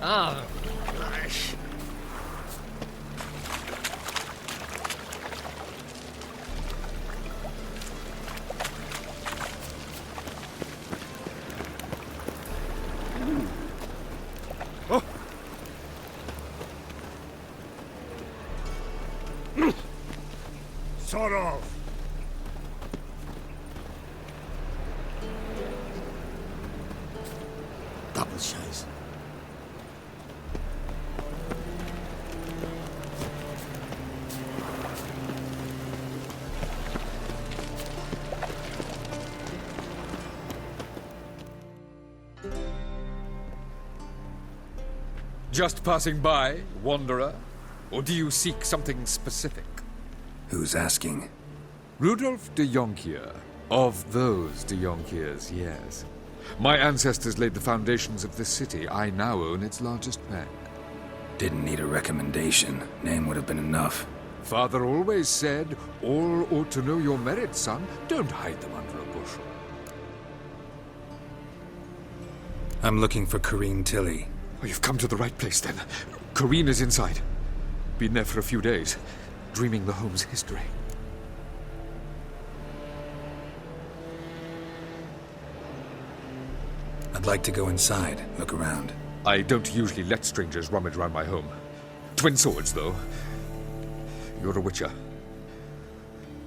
Oh, gosh. Sort of. Double shows. Just passing by, wanderer? Or do you seek something specific? Who's asking? Rudolf de Jonkier. Of those de Jonkiers, yes. My ancestors laid the foundations of this city. I now own its largest bank. Didn't need a recommendation. Name would have been enough. Father always said, all ought to know your merits, son. Don't hide them under a bushel. I'm looking for Corrine Tilly. Oh, you've come to the right place, then. Corrine is inside. Been there for a few days, dreaming the home's history. I'd like to go inside, look around. I don't usually let strangers rummage around my home. Twin swords, though. You're a witcher.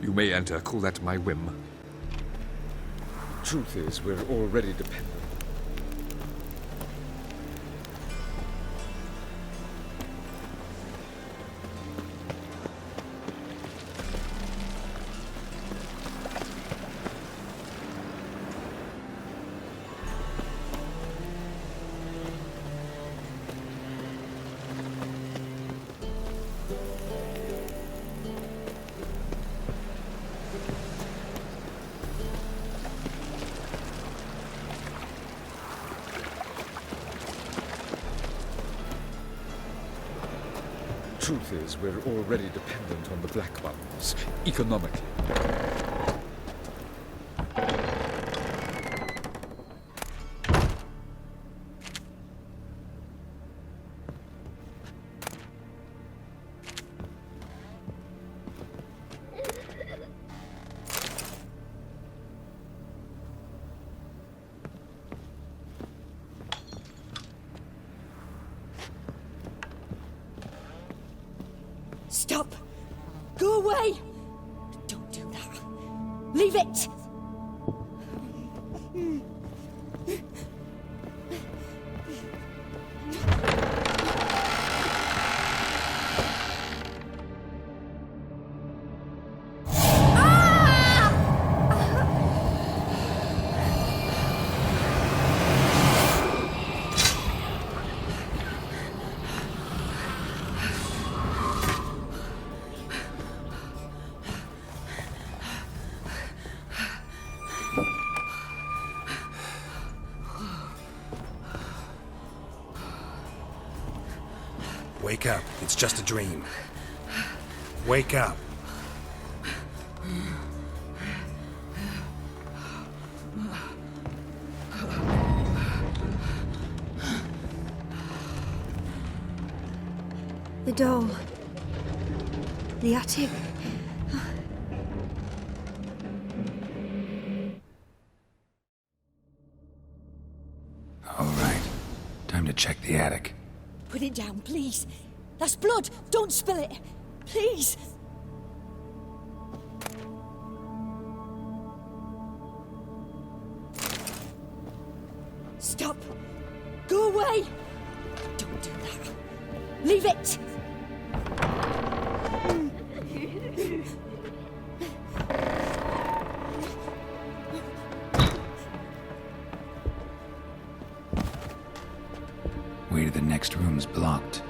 You may enter, call that my whim. Truth is, we're already dependent. Truth is, we're already dependent on the Black Ones, economically. Stop! Go away! Don't do that. Leave it! Wake up. It's just a dream. Wake up. The doll. The attic. All right. Time to check the attic. Put it down, please. That's blood. Don't spill it. Please. Stop. Go away. Don't do that. Leave it. Way to the next room's blocked.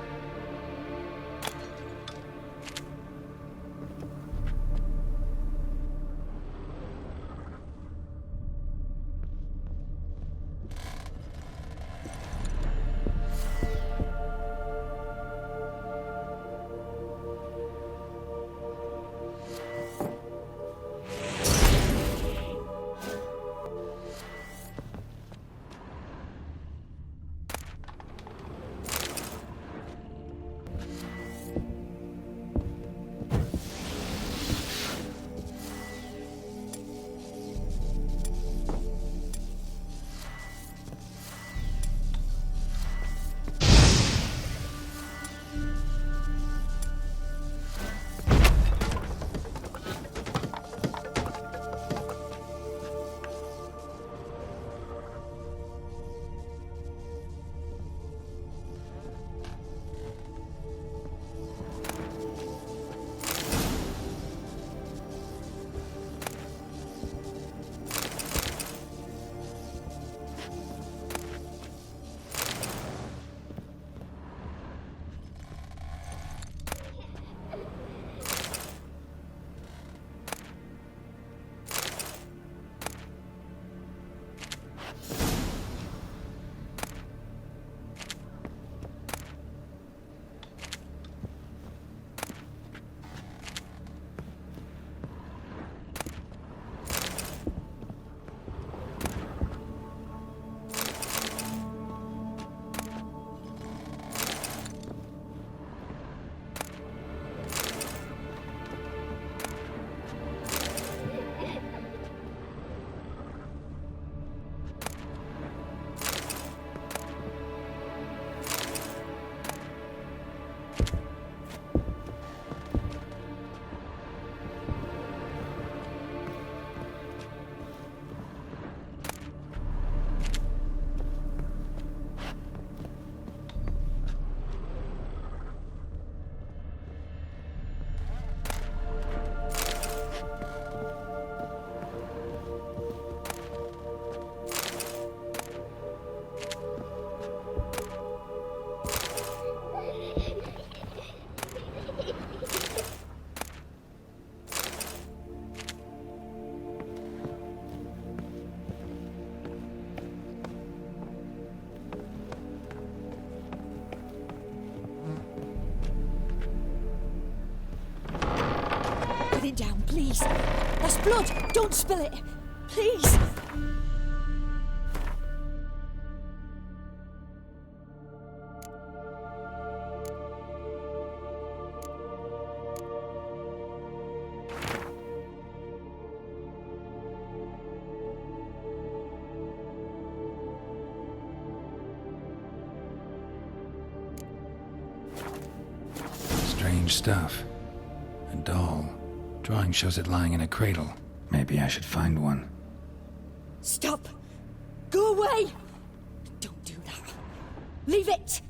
Please. That's blood. Don't spill it. Please. Strange stuff. A doll. Drawing shows it lying in a cradle. Maybe I should find one. Stop. Go away. Don't do that. Leave it.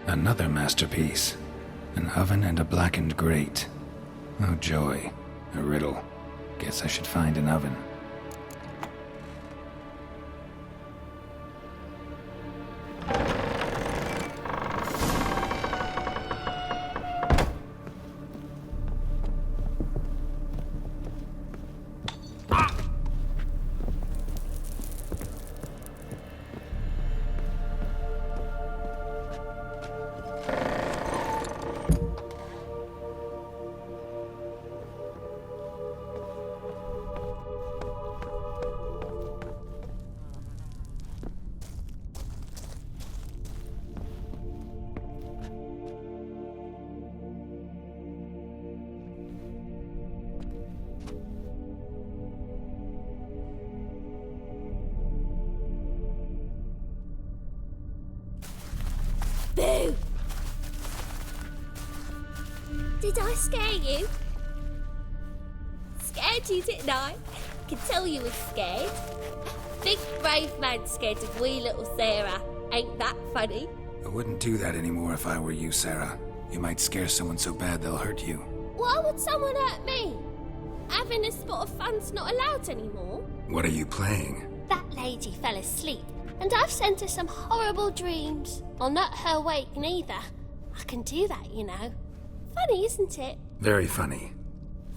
Another masterpiece. An oven and a blackened grate. Oh joy. A riddle. Guess I should find an oven. Boo! Did I scare you? Scared you, didn't I? Can tell you was scared. Big brave man scared of wee little Sarah. Ain't that funny? I wouldn't do that anymore if I were you, Sarah. You might scare someone so bad they'll hurt you. Why would someone hurt me? Having a spot of fun's not allowed anymore. What are you playing? That lady fell asleep, and I've sent her some horrible dreams. I'll not her wake neither. I can do that, you know. Funny, isn't it? Very funny.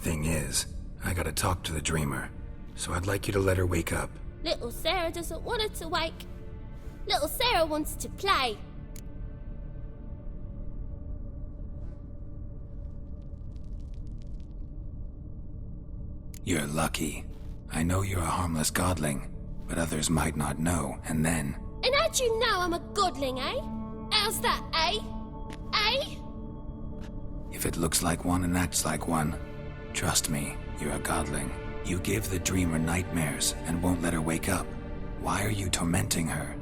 Thing is, I gotta talk to the dreamer, so I'd like you to let her wake up. Little Sarah doesn't want her to wake. Little Sarah wants to play. You're lucky. I know you're a harmless godling, but others might not know, and then... And how'd you know I'm a godling, eh? How's that, eh? Eh? If it looks like one and acts like one, trust me, you're a godling. You give the dreamer nightmares and won't let her wake up. Why are you tormenting her?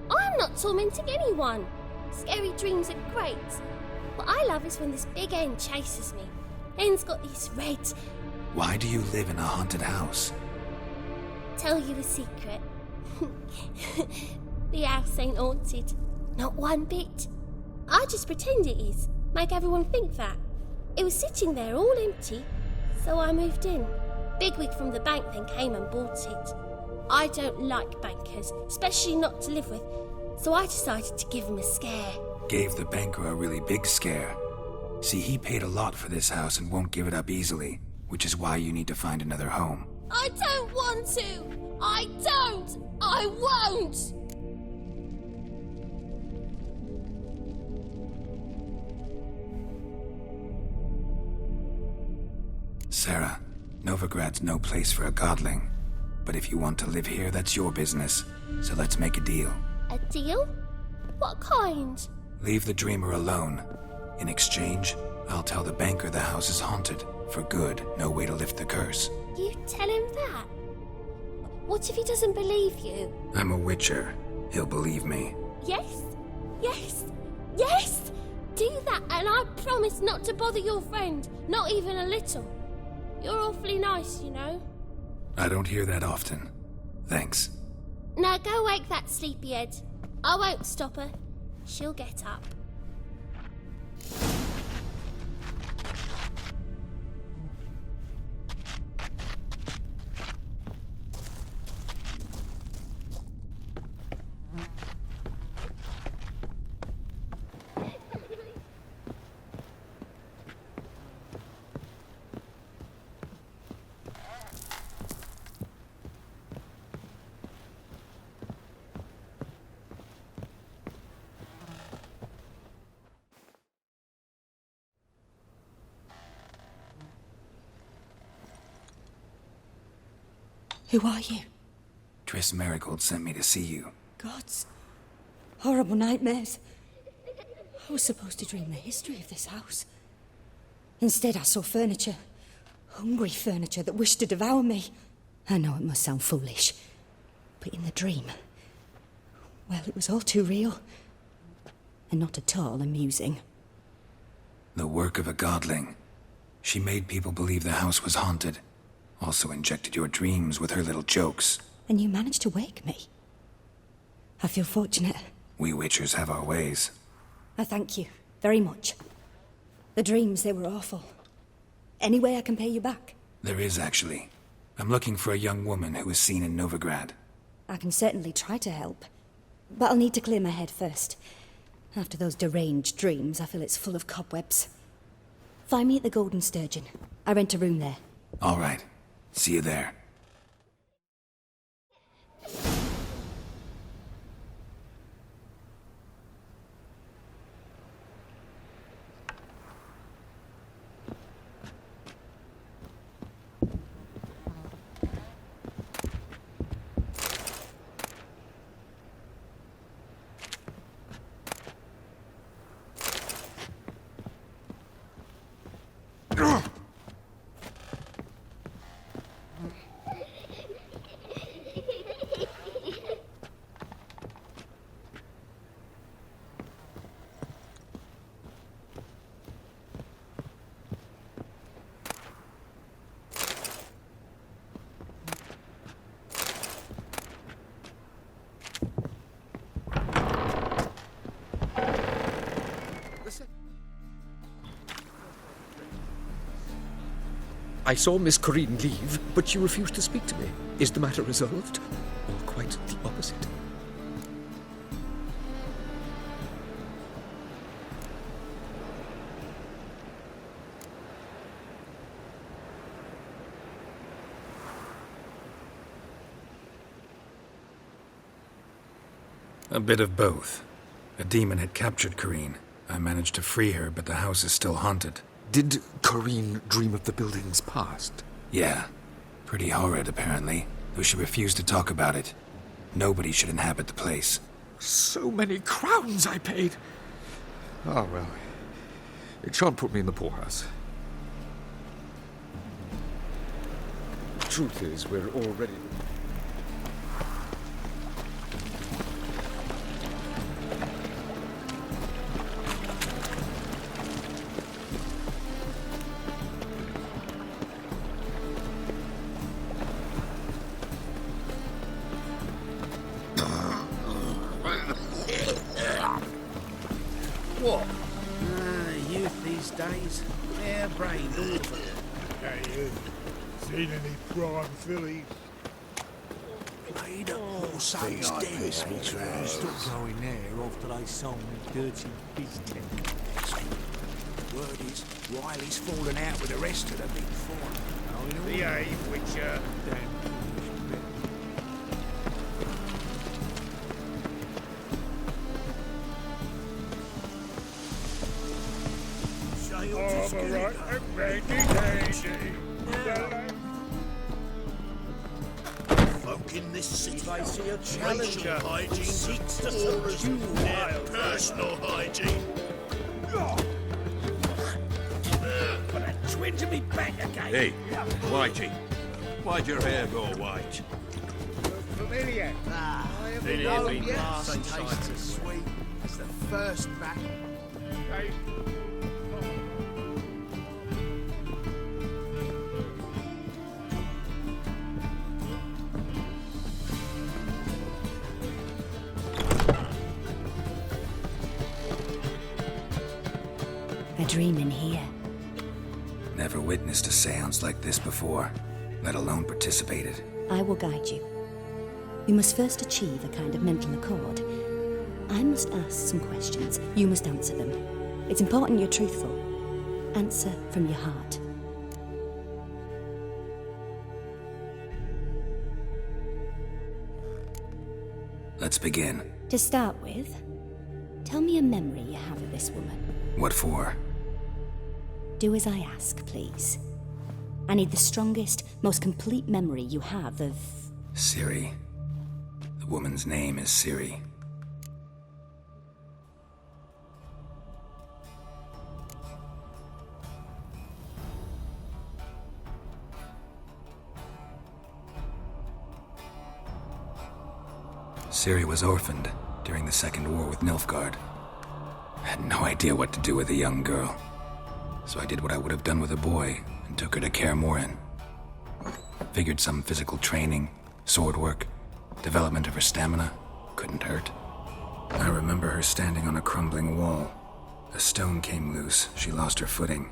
I'm not tormenting anyone. Scary dreams are great. What I love is when this big hen chases me. Hen's got these red... Why do you live in a haunted house? Tell you a secret. The house ain't haunted. Not one bit. I just pretend it is. Make everyone think that. It was sitting there all empty, so I moved in. Bigwig from the bank then came and bought it. I don't like bankers, especially not to live with, so I decided to give him a scare. Gave the banker a really big scare. See, he paid a lot for this house and won't give it up easily, which is why you need to find another home. I don't want to! I don't! I won't! Sarah, Novigrad's no place for a godling. But if you want to live here, that's your business. So let's make a deal. A deal? What kind? Leave the dreamer alone. In exchange, I'll tell the banker the house is haunted. For good, no way to lift the curse. You tell him that? What if he doesn't believe you? I'm a witcher. He'll believe me. Yes? Yes? Yes! Do that and I promise not to bother your friend. Not even a little. You're awfully nice, you know. I don't hear that often. Thanks. Now go wake that sleepyhead. I won't stop her. She'll get up. Who are you? Triss Merigold sent me to see you. Gods. Horrible nightmares. I was supposed to dream the history of this house. Instead, I saw furniture. Hungry furniture that wished to devour me. I know it must sound foolish, but in the dream, well, it was all too real. And not at all amusing. The work of a godling. She made people believe the house was haunted. Also injected your dreams with her little jokes. And you managed to wake me. I feel fortunate. We witchers have our ways. I thank you very much. The dreams, they were awful. Any way I can pay you back? There is, actually. I'm looking for a young woman who was seen in Novigrad. I can certainly try to help. But I'll need to clear my head first. After those deranged dreams, I feel it's full of cobwebs. Find me at the Golden Sturgeon. I rent a room there. All right. See you there. I saw Miss Corinne leave, but she refused to speak to me. Is the matter resolved? Or quite the opposite? A bit of both. A demon had captured Corinne. I managed to free her, but the house is still haunted. Did Corinne dream of the building's past? Yeah. Pretty horrid, apparently, though she refused to talk about it. Nobody should inhabit the place. So many crowns I paid. Oh, well. It shan't put me in the poorhouse. Truth is, we're already... What? Youth these days. Hair-brained, all of them. Hey, you. Seen any prime fillies? Made up poor son's dead. Stopped growing there after they sold me dirty business. Word is, Riley's fallen out with the rest of the big four. Behave, Witcher. Armor and ready. Folk in this city, they see a challenge of hygiene seeks to fall you their personal hygiene. But a twin to me back again. Hey, Whitey, why'd your hair go white? Familiar. I haven't known yet. Tastes as sweet as the first battle. Hey. A dream in here. Never witnessed a seance like this before, let alone participated. I will guide you. You must first achieve a kind of mental accord. I must ask some questions. You must answer them. It's important you're truthful. Answer from your heart. Let's begin. To start with, tell me a memory you have of this woman. What for? Do as I ask, please. I need the strongest, most complete memory you have of... Ciri. The woman's name is Ciri. Ciri was orphaned during the Second War with Nilfgaard. I had no idea what to do with a young girl, so I did what I would have done with a boy and took her to Kaer Morhen. Figured some physical training, sword work, development of her stamina couldn't hurt. I remember her standing on a crumbling wall. A stone came loose, she lost her footing,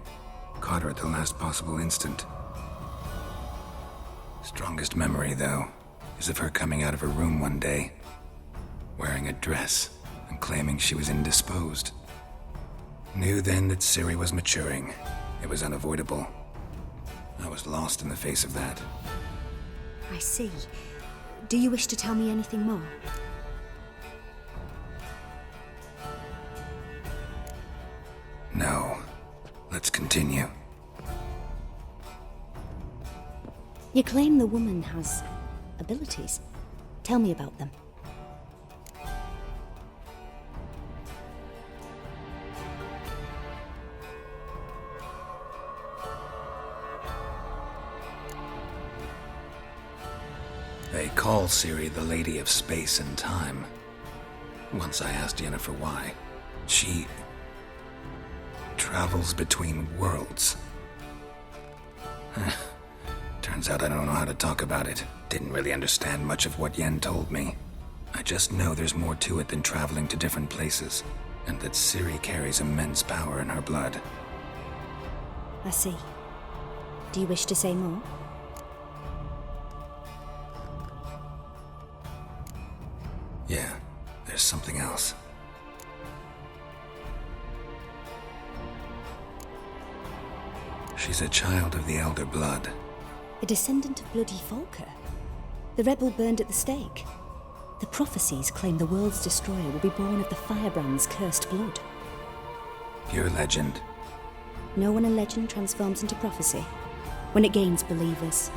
caught her at the last possible instant. Strongest memory, though, is of her coming out of her room one day, wearing a dress and claiming she was indisposed. Knew then that Ciri was maturing. It was unavoidable. I was lost in the face of that. I see. Do you wish to tell me anything more? No. Let's continue. You claim the woman has abilities. Tell me about them. They call Ciri the Lady of Space and Time. Once I asked Yennefer why. She travels between worlds. Turns out I don't know how to talk about it. Didn't really understand much of what Yen told me. I just know there's more to it than traveling to different places, and that Ciri carries immense power in her blood. I see. Do you wish to say more? Yeah, there's something else. She's a child of the Elder Blood. A descendant of bloody Volker. The rebel burned at the stake. The prophecies claim the world's destroyer will be born of the Firebrand's cursed blood. Pure legend. Know when a legend transforms into prophecy? When it gains believers.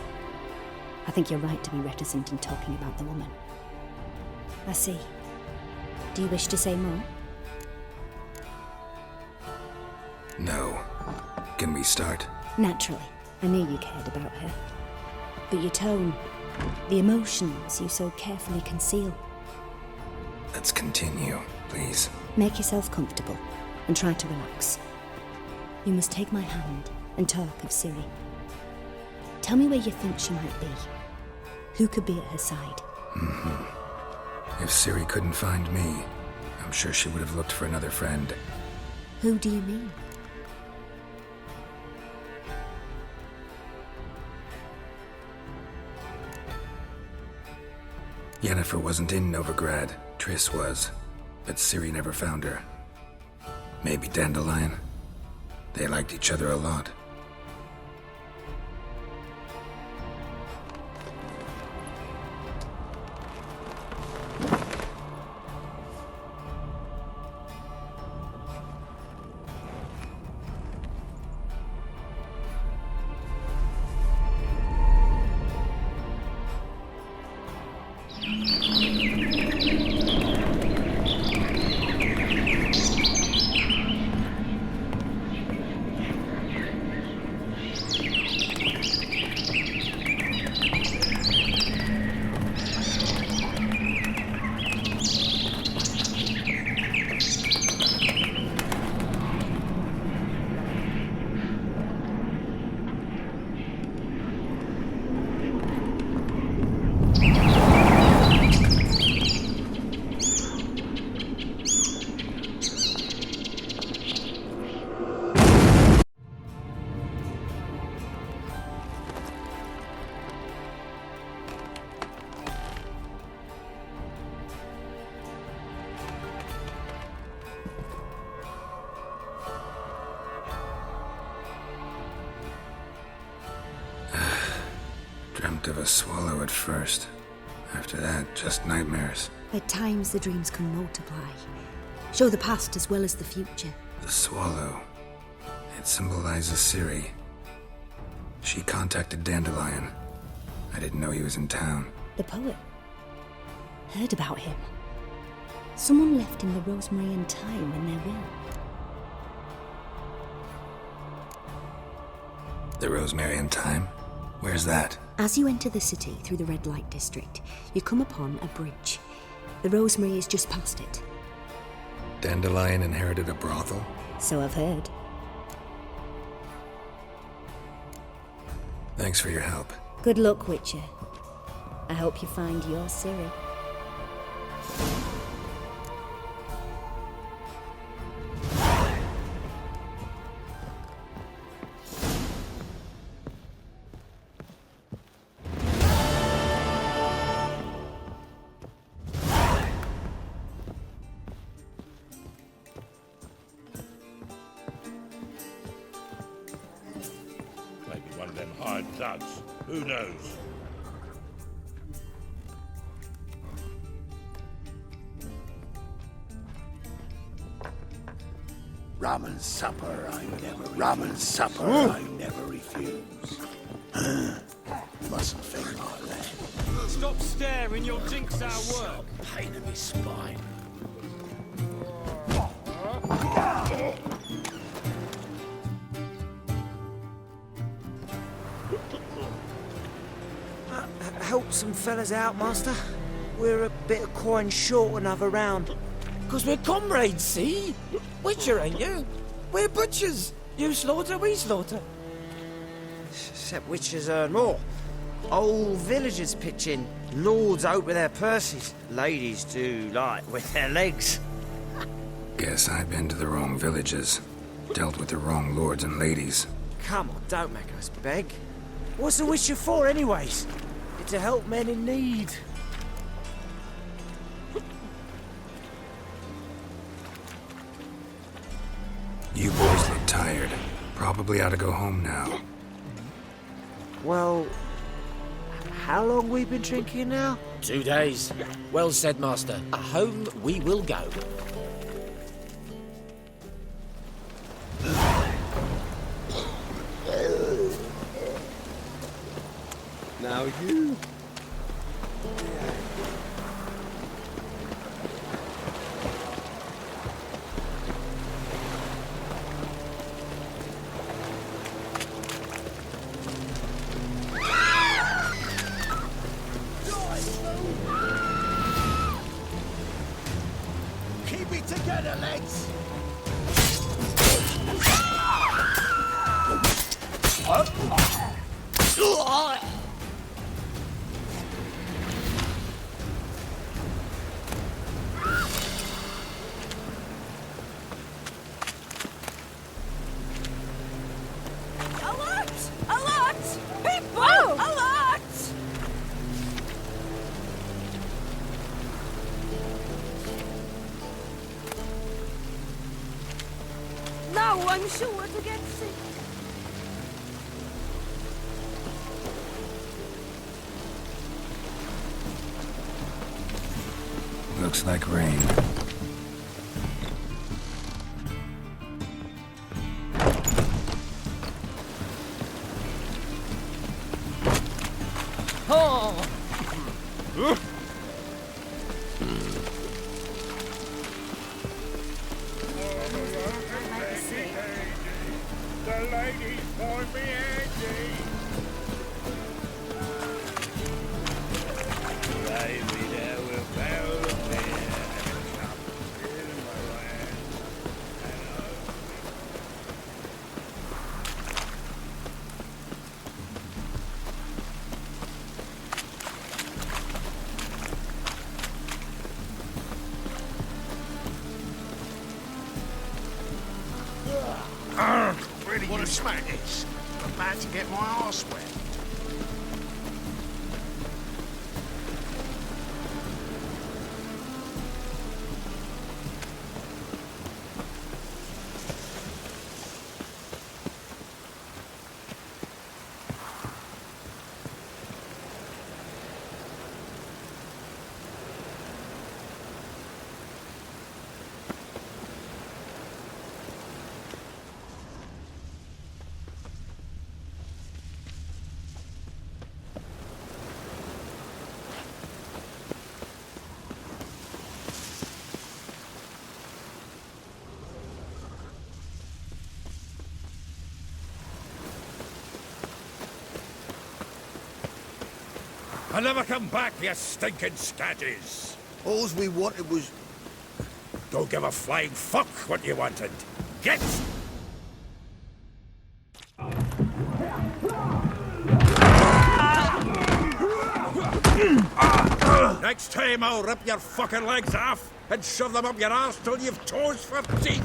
I think you're right to be reticent in talking about the woman. I see. Do you wish to say more? No. Can we start? Naturally. I knew you cared about her. But your tone, the emotions you so carefully conceal. Let's continue, please. Make yourself comfortable and try to relax. You must take my hand and talk of Ciri. Tell me where you think she might be. Who could be at her side? If Ciri couldn't find me, I'm sure she would have looked for another friend. Who do you mean? Yennefer wasn't in Novigrad. Triss was. But Ciri never found her. Maybe Dandelion? They liked each other a lot. Dreamt of a swallow at first. After that, just nightmares. At times the dreams can multiply. Show the past as well as the future. The swallow. It symbolizes Ciri. She contacted Dandelion. I didn't know he was in town. The poet. Heard about him. Someone left him the rosemary and thyme in their will. The rosemary and thyme? Where's that? As you enter the city through the red light district, you come upon a bridge. The rosemary is just past it. Dandelion inherited a brothel? So I've heard. Thanks for your help. Good luck, Witcher. I hope you find your Ciri. Maybe one of them hired thugs. Who knows? Rum and supper I never refuse. Mustn't think like that. Stop staring, you'll jinx our work. Pain in my spine. Help some fellas out, Master. We're a bit of coin short another round. 'Cause we're comrades, see? Witcher, ain't you? We're butchers. You slaughter, we slaughter. Except witchers earn more. Old villagers pitch in. Lords out with their purses. Ladies do, like, with their legs. Guess I've been to the wrong villages. Dealt with the wrong lords and ladies. Come on, don't make us beg. What's the witcher for, anyways? It's to help men in need. You boys look tired. Probably ought to go home now. Well, how long we been drinking now? 2 days. Well said, Master. Home we will go. Now you. Keep it together, lads. Alert! Alert! People! Alert! Now I'm sure to get sick. Looks like rain. The ladies find me handy. Baby, there will found a man in my land. Really, what a smack this. I'm about to get my arse wet. I'll never come back, you stinking scatties. All we wanted was... Don't give a flying fuck what you wanted. Get! Next time I'll rip your fucking legs off and shove them up your arse till you've toes for teeth.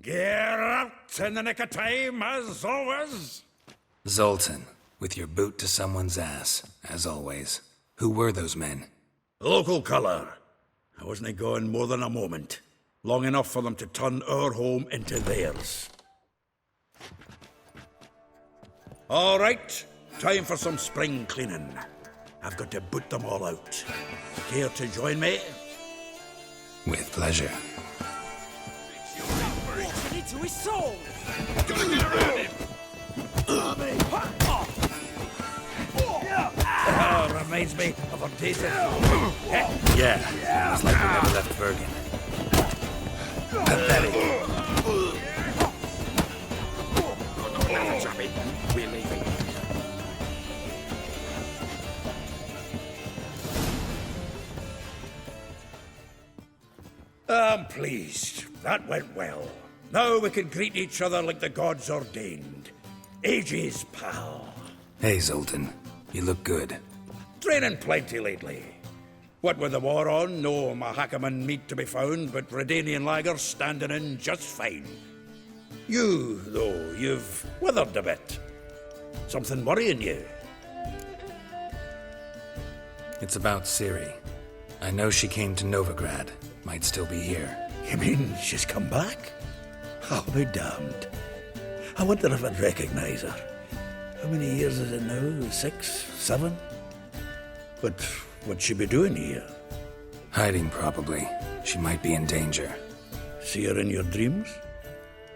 Get out in the nick of time, as always. Zoltan, with your boot to someone's ass, as always. Who were those men? Local colour. I wasn't going more than a moment. Long enough for them to turn our home into theirs. All right, time for some spring cleaning. I've got to boot them all out. Care to join me? With pleasure. Walking into his soul! Gotta get around him! Oh, reminds me of our days at... Yeah, it's like we never left Bergen. Pathetic. We're leaving. I'm pleased. That went well. Now we can greet each other like the gods ordained. Ages, pal. Hey, Zoltan. You look good. Training plenty lately. What with the war on, no Mahakaman meat to be found, but Redanian lagers standing in just fine. You, though, you've withered a bit. Something worrying you? It's about Ciri. I know she came to Novigrad. Might still be here. You mean she's come back? I'll be damned. I wonder if I'd recognize her. How many years is it now? 6, 7? But what'd she be doing here? Hiding, probably. She might be in danger. See her in your dreams?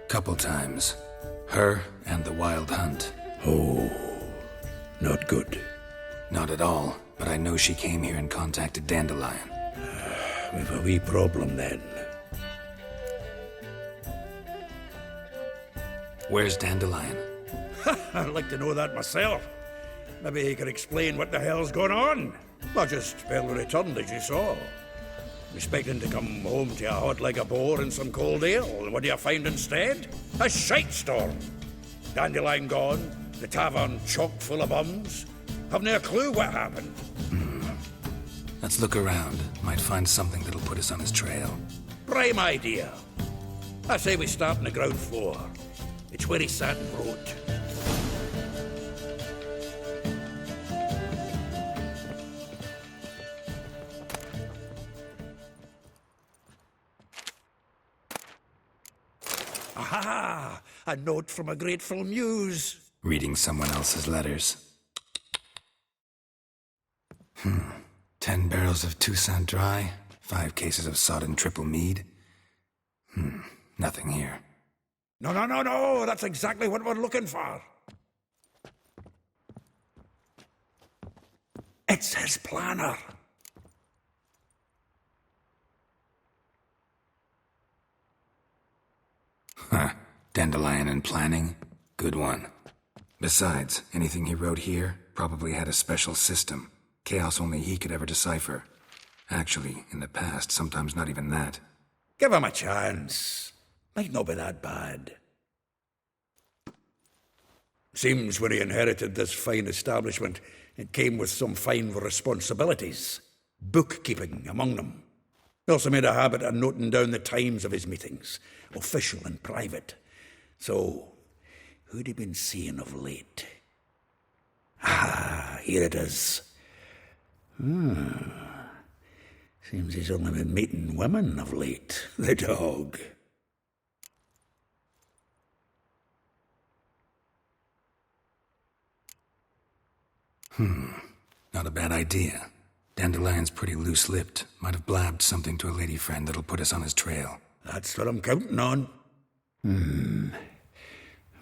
Couple times. Her and the Wild Hunt. Oh, not good. Not at all, but I know she came here and contacted Dandelion. We've a wee problem then. Where's Dandelion? I'd like to know that myself. Maybe he could explain what the hell's going on. Well, just barely returned, as you saw. Expecting to come home to a hot like a boar and some cold ale, and what do you find instead? A shite storm. Dandelion gone, the tavern chock full of bums. Haven't a clue what happened. Let's look around. Might find something that'll put us on his trail. Prime idea. I say we start on the ground floor. It's where he sat and wrote. Aha! A note from a grateful muse. Reading someone else's letters. 10 barrels of Toussaint Dry, 5 cases of sodden triple mead. Nothing here. No, that's exactly what we're looking for. It's his planner. Dandelion and planning? Good one. Besides, anything he wrote here probably had a special system. Chaos only he could ever decipher. Actually, in the past, sometimes not even that. Give him a chance. Might not be that bad. Seems when he inherited this fine establishment, it came with some fine responsibilities. Bookkeeping among them. He also made a habit of noting down the times of his meetings, official and private. So, who'd he been seeing of late? Ah, here it is. Seems he's only been meeting women of late, the dog. Not a bad idea. Dandelion's pretty loose-lipped. Might have blabbed something to a lady friend that'll put us on his trail. That's what I'm counting on.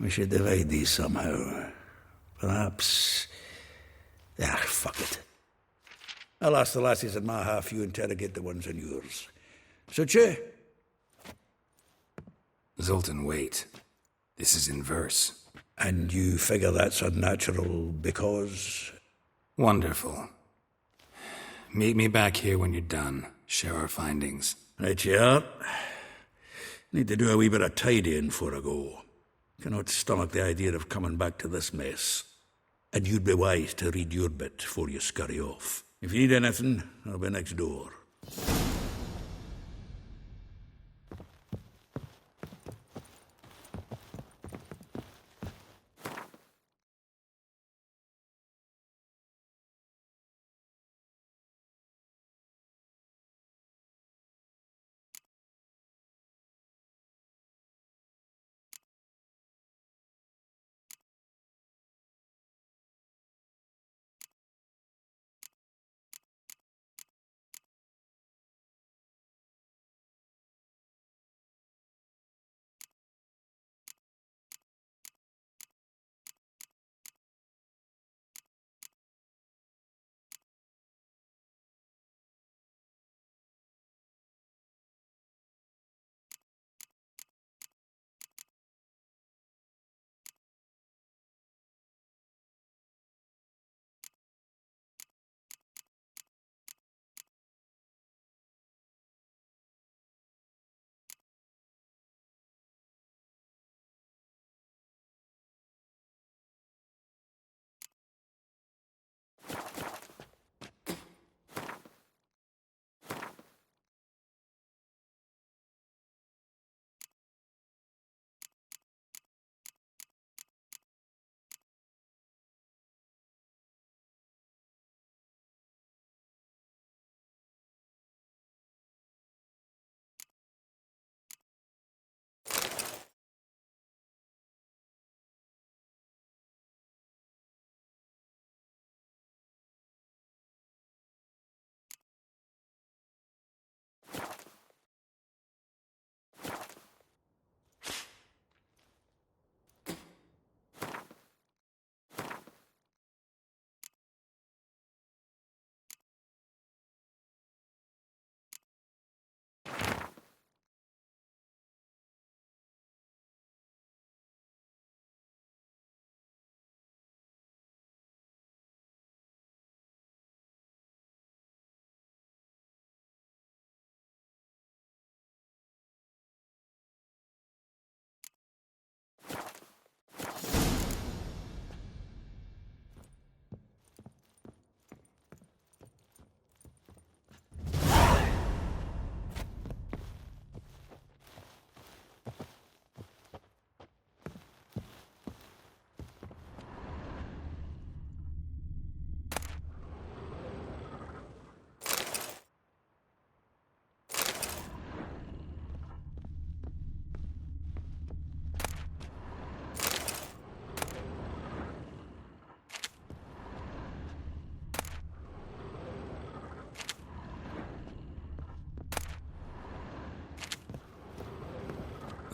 We should divide these somehow. Perhaps... fuck it. I'll ask the lassies in my half, you interrogate the ones in yours. Suit you? Zoltan, wait. This is in verse. And you figure that's unnatural because... Wonderful. Meet me back here when you're done. Share our findings. Right you are. Need to do a wee bit of tidying before I go. Cannot stomach the idea of coming back to this mess. And you'd be wise to read your bit before you scurry off. If you need anything, I'll be next door.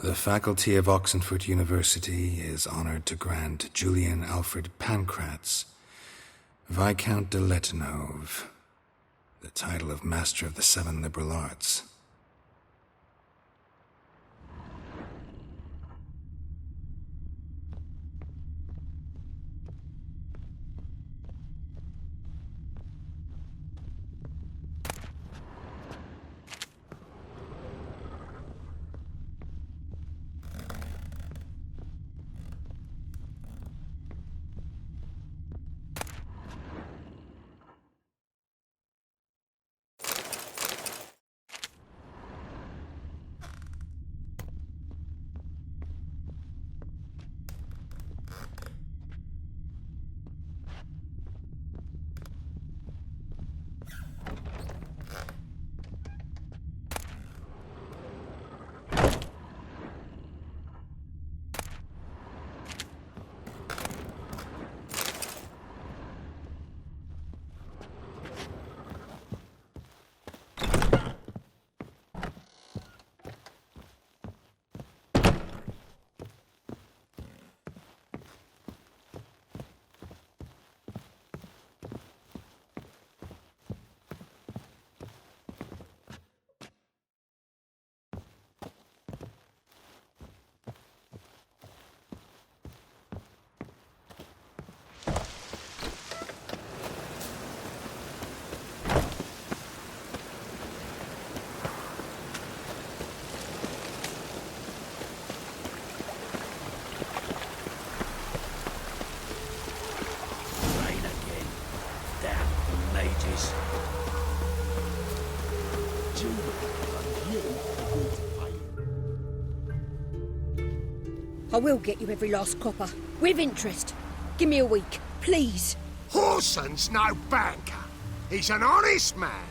The faculty of Oxenford University is honored to grant Julian Alfred Pancratz, Viscount de Letonove, the title of Master of the Seven Liberal Arts. I will get you every last copper, with interest. Give me a week, please. Horson's no banker. He's an honest man.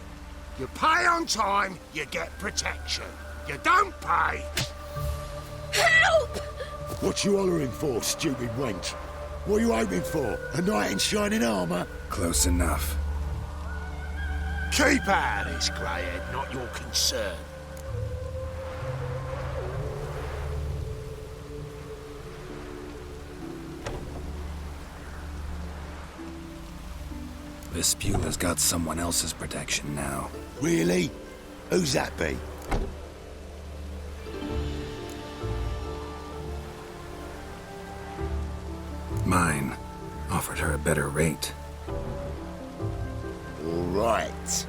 You pay on time, you get protection. You don't pay... Help! What you hollering for, stupid wench? What are you hoping for? A knight in shining armour? Close enough. Keep out of this, greyhead, not your concern. Vespula's got someone else's protection now. Really? Who's that be? Mine. Offered her a better rate. All right.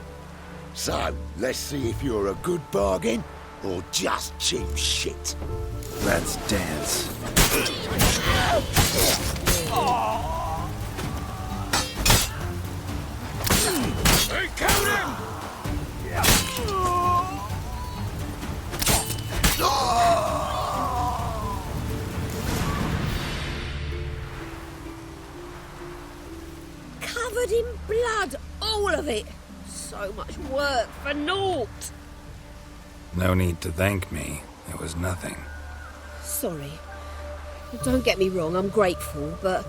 So, let's see if you're a good bargain or just cheap shit. Let's dance. Hey, count him! Covered in blood, all of it. So much work for naught. No need to thank me. It was nothing. Sorry. Don't get me wrong, I'm grateful, but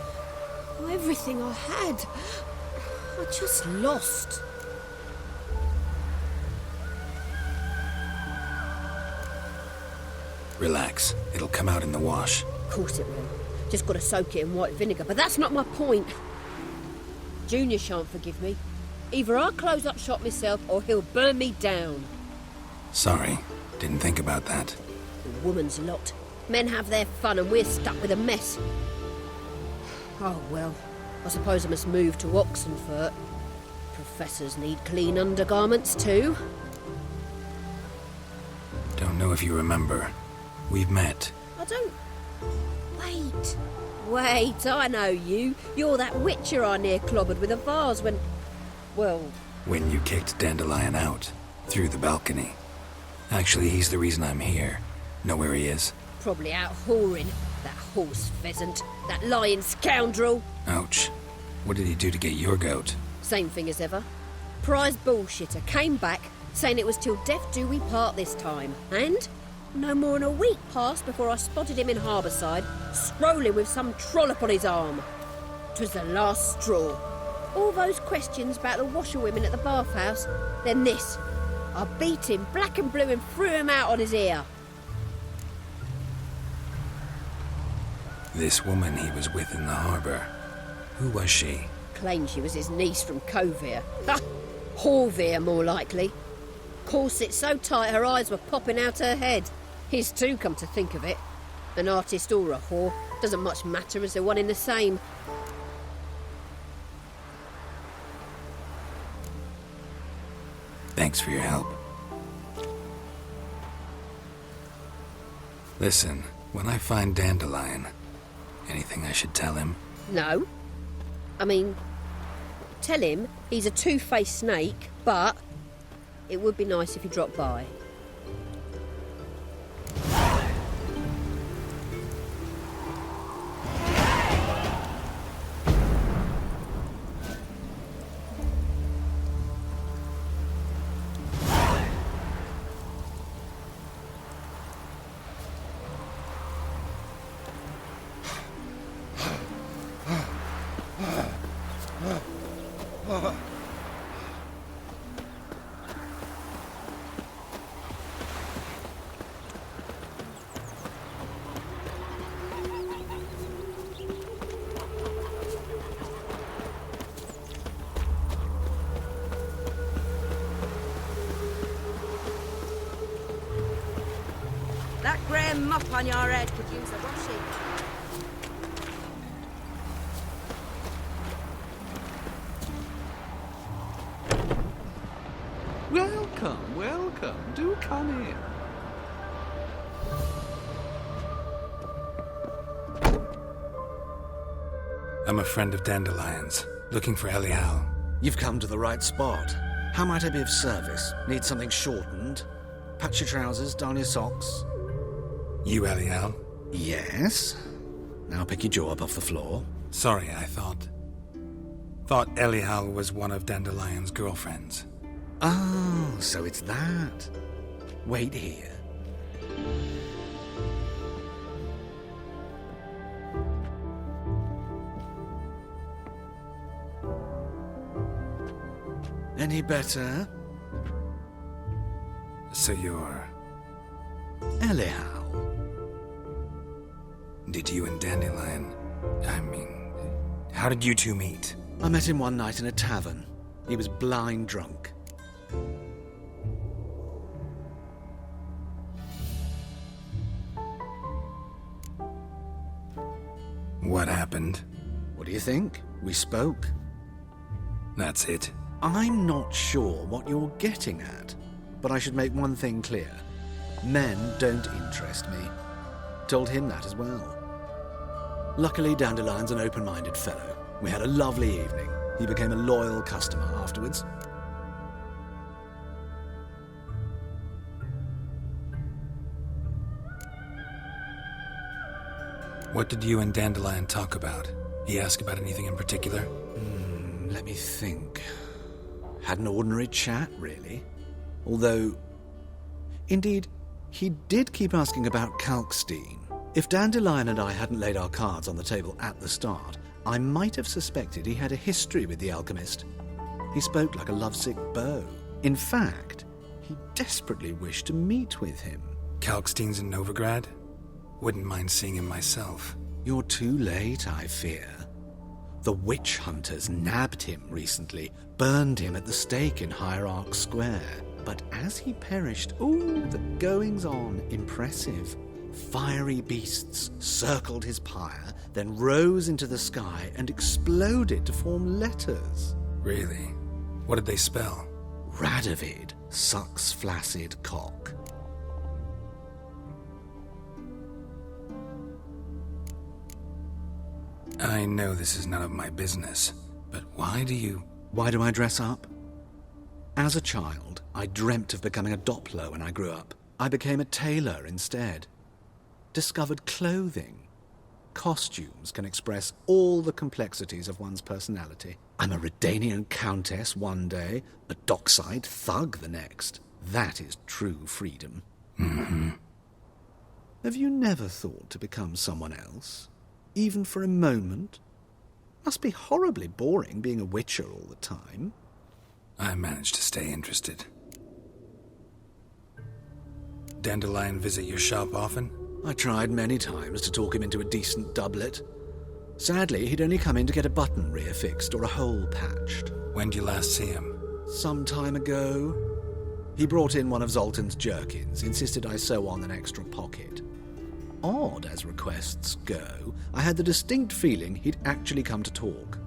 everything I had, I just lost. Relax. It'll come out in the wash. Of course it will. Just got to soak it in white vinegar, but that's not my point. Junior shan't forgive me. Either I'll close up shop myself or he'll burn me down. Sorry. Didn't think about that. The woman's lot. Men have their fun and we're stuck with a mess. Oh well, I suppose I must move to Oxenfurt. Professors need clean undergarments too. Don't know if you remember. We've met. I don't... Wait, I know you. You're that witcher I near clobbered with a vase when... Well... When you kicked Dandelion out. Through the balcony. Actually, he's the reason I'm here. Know where he is? Probably out whoring. That horse pheasant. That lying scoundrel. Ouch. What did he do to get your goat? Same thing as ever. Prize bullshitter came back, saying it was till death do we part this time. And... no more than a week passed before I spotted him in Harbourside, strolling with some trollop on his arm. 'Twas the last straw. All those questions about the washerwomen at the bathhouse, then this. I beat him black and blue and threw him out on his ear. This woman he was with in the harbor, who was she? Claimed she was his niece from Kovir. Ha! Horvir, more likely. Corset so tight her eyes were popping out her head. His too, come to think of it. An artist or a whore. Doesn't much matter as they're one in the same. Thanks for your help. Listen, when I find Dandelion, anything I should tell him? No. I mean, tell him he's a two-faced snake, but it would be nice if he dropped by. That grey mop on your head could use a washing. Welcome, welcome. Do come in. I'm a friend of Dandelion's, looking for Elial. You've come to the right spot. How might I be of service? Need something shortened? Patch your trousers, darn your socks? You Elial? Yes. Now pick your jaw up off the floor. Sorry, I thought Elial was one of Dandelion's girlfriends. Oh, so it's that. Wait here. Any better? So you're... Elial. Did you and Dandelion... how did you two meet? I met him one night in a tavern. He was blind drunk. What happened? What do you think? We spoke. That's it? I'm not sure what you're getting at, but I should make one thing clear. Men don't interest me. Told him that as well. Luckily, Dandelion's an open-minded fellow. We had a lovely evening. He became a loyal customer afterwards. What did you and Dandelion talk about? He asked about anything in particular? Let me think. Had an ordinary chat, really. Although, indeed, he did keep asking about Kalkstein. If Dandelion and I hadn't laid our cards on the table at the start, I might have suspected he had a history with the alchemist. He spoke like a lovesick beau. In fact, he desperately wished to meet with him. Kalkstein's in Novigrad? Wouldn't mind seeing him myself. You're too late, I fear. The witch hunters nabbed him recently, burned him at the stake in Hierarch Square. But as he perished, the goings-on, impressive. Fiery beasts circled his pyre, then rose into the sky and exploded to form letters. Really? What did they spell? Radovid sucks flaccid cock. I know this is none of my business, but why do I dress up? As a child, I dreamt of becoming a Doppler when I grew up. I became a tailor instead. Discovered clothing. Costumes can express all the complexities of one's personality. I'm a Redanian countess one day, a dockside thug the next. That is true freedom. Mm-hmm. Have you never thought to become someone else? Even for a moment? Must be horribly boring being a witcher all the time. I managed to stay interested. Dandelion visit your shop often? I tried many times to talk him into a decent doublet. Sadly, he'd only come in to get a button reaffixed or a hole patched. When did you last see him? Some time ago. He brought in one of Zoltan's jerkins, insisted I sew on an extra pocket. Odd as requests go, I had the distinct feeling he'd actually come to talk.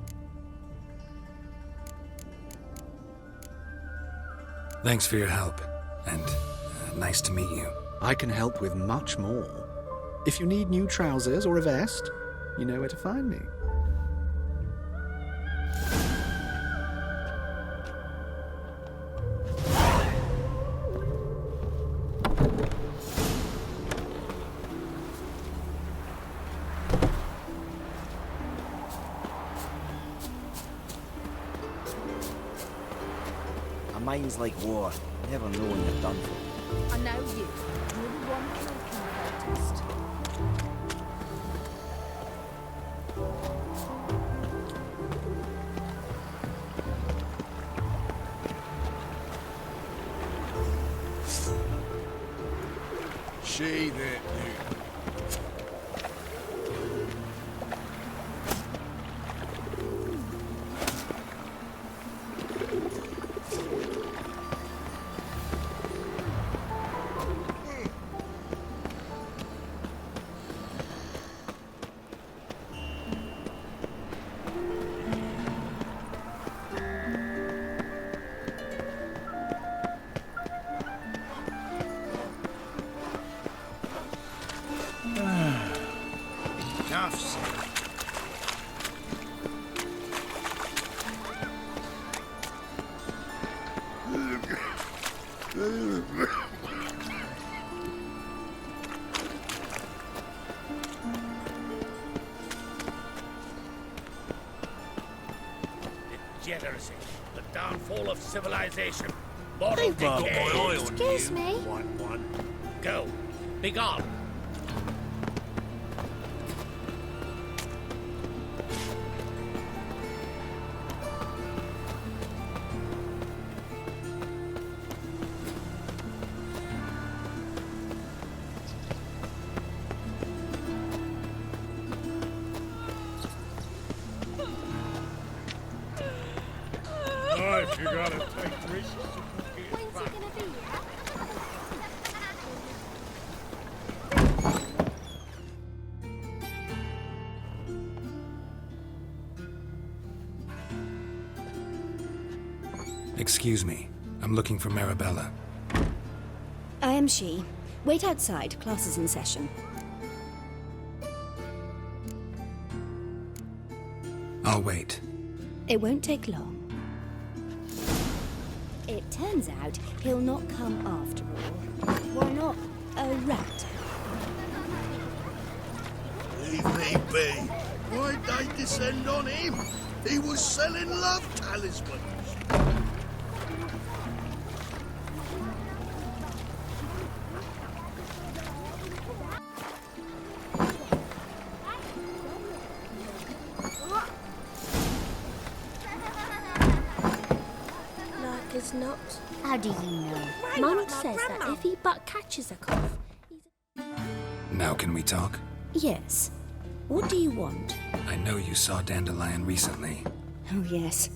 Thanks for your help, and nice to meet you. I can help with much more. If you need new trousers or a vest, you know where to find me. A mind's like war. Never know when you're done for. I know you. You're the one killed King Protest. She that Degeneracy, the downfall of civilization, moral Oh, decay. excuse me. One. Go. Be gone. If you gotta take risks. When's he gonna be here? Excuse me. I'm looking for Marabella. I am she. Wait outside. Class is in session. I'll wait. It won't take long. It turns out he'll not come after all. Why not a rat? Leave me be. Why'd they descend on him? He was selling love talismans. Like as not. How do you know? Mum says that if he but catches a cough, Now can we talk? Yes. What do you want? I know you saw Dandelion recently. Oh, yes.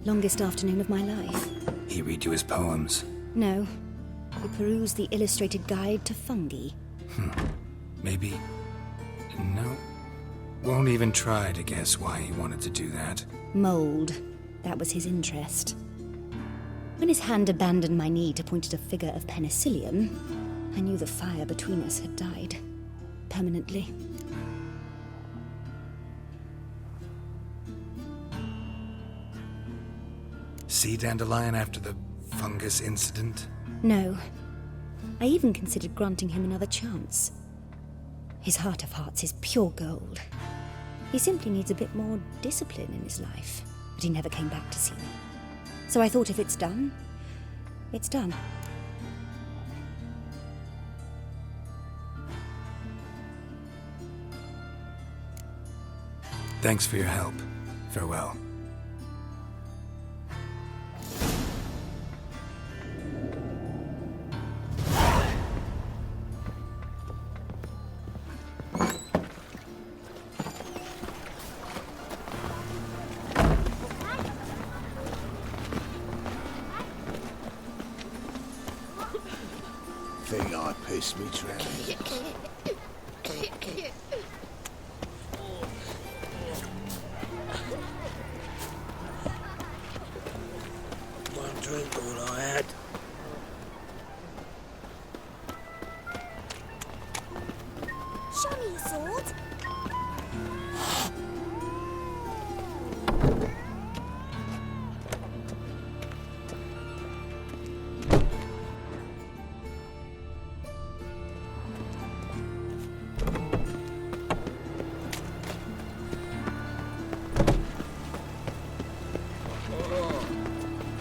Longest afternoon of my life. He read you his poems. No. We perused the illustrated guide to fungi. Maybe... No. Won't even try to guess why he wanted to do that. Mold. That was his interest. When his hand abandoned my knee to point at a figure of penicillium, I knew the fire between us had died. Permanently. See Dandelion after the fungus incident? No. I even considered granting him another chance. His heart of hearts is pure gold. He simply needs a bit more discipline in his life. But he never came back to see me. So I thought if it's done, it's done. Thanks for your help. Farewell. think I pissed me trousers? One drink all I had. Show me your sword.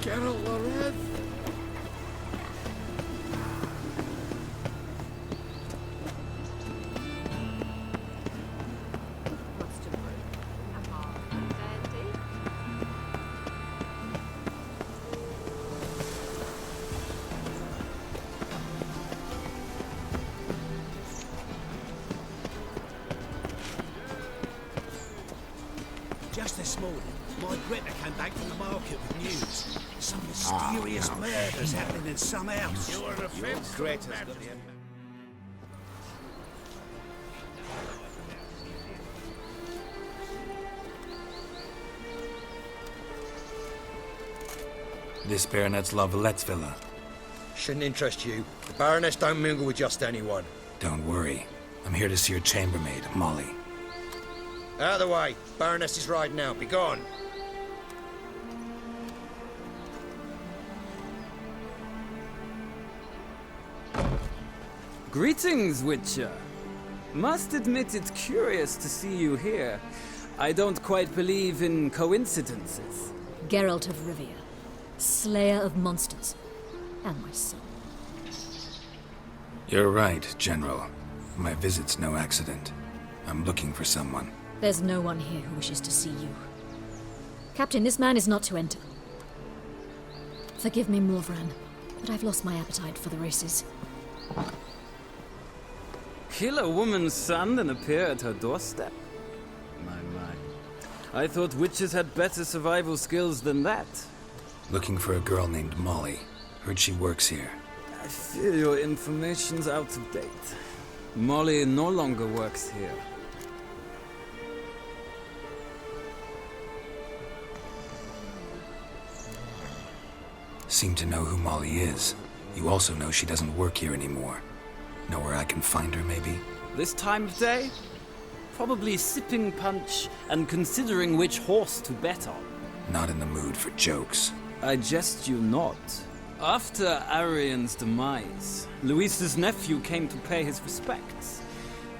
Geralt Loreth. Just this morning, my Greta came back from the market with news. Some mysterious murders happening in some house. You are a fence. Greta's This Baronet's La Vallette's villa. Shouldn't interest you. The Baroness don't mingle with just anyone. Don't worry. I'm here to see your chambermaid, Molly. Out of the way. Baroness is riding out. Be gone. Greetings, Witcher. Must admit it's curious to see you here. I don't quite believe in coincidences. Geralt of Rivia, Slayer of Monsters, and my son. You're right, General. My visit's no accident. I'm looking for someone. There's no one here who wishes to see you. Captain, this man is not to enter. Forgive me, Morvran, but I've lost my appetite for the races. Kill a woman's son and appear at her doorstep? My. I thought witches had better survival skills than that. Looking for a girl named Molly. Heard she works here. I fear your information's out of date. Molly no longer works here. Seem to know who Molly is. You also know she doesn't work here anymore. Know where I can find her, maybe? This time of day? Probably sipping punch and considering which horse to bet on. Not in the mood for jokes. I jest you not. After Arian's demise, Luis's nephew came to pay his respects.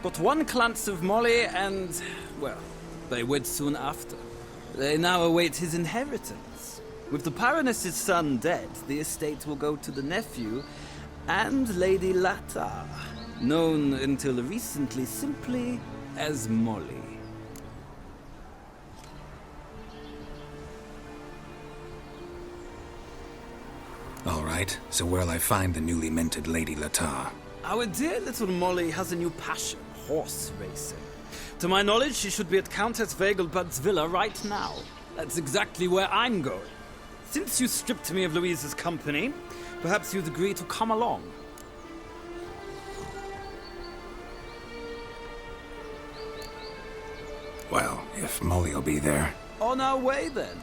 Got one glance of Molly and, well, they wed soon after. They now await his inheritance. With the Baroness's son dead, the estate will go to the nephew and Lady Lata, known until recently simply as Molly. All right, so where'll I find the newly minted Lady Lata? Our dear little Molly has a new passion, horse racing. To my knowledge, she should be at Countess Vegelbud's villa right now. That's exactly where I'm going. Since you stripped me of Louise's company, perhaps you'd agree to come along. Well, if Molly'll be there. On our way, then.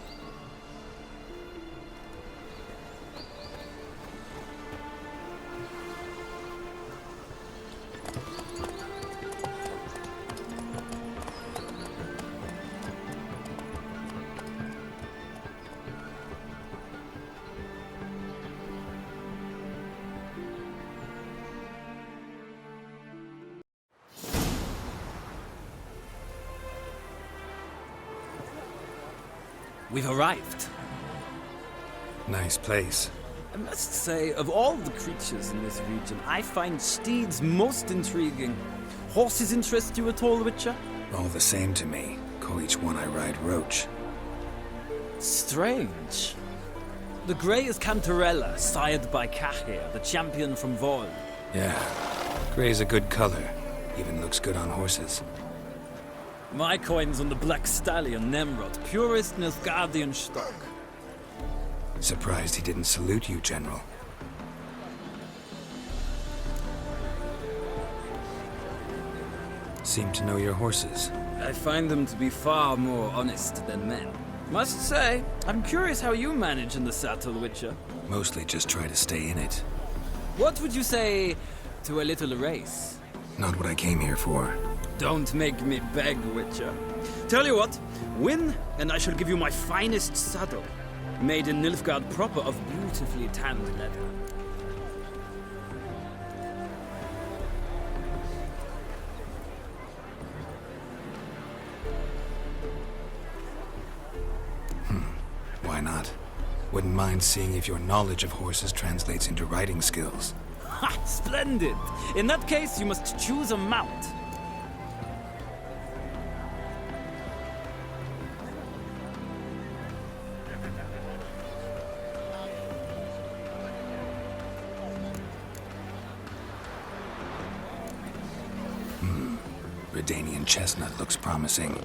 We've arrived. Nice place. I must say, of all the creatures in this region, I find steeds most intriguing. Horses interest you at all, Witcher? All the same to me. Call each one I ride Roach. Strange. The grey is Cantarella, sired by Cahir, the champion from Vol. Yeah. Gray's a good color. Even looks good on horses. My coin's on the Black Stallion, Nemrod, purest Nilfgaardian stock. Surprised he didn't salute you, General. seem to know your horses. I find them to be far more honest than men. Must say, I'm curious how you manage in the saddle, Witcher. Mostly just try to stay in it. What would you say to a little race? Not what I came here for. Don't make me beg, Witcher. Tell you what, win, and I shall give you my finest saddle. Made in Nilfgaard proper of beautifully tanned leather. Why not? Wouldn't mind seeing if your knowledge of horses translates into riding skills. Ha! Splendid! In that case, you must choose a mount. Redanian chestnut looks promising.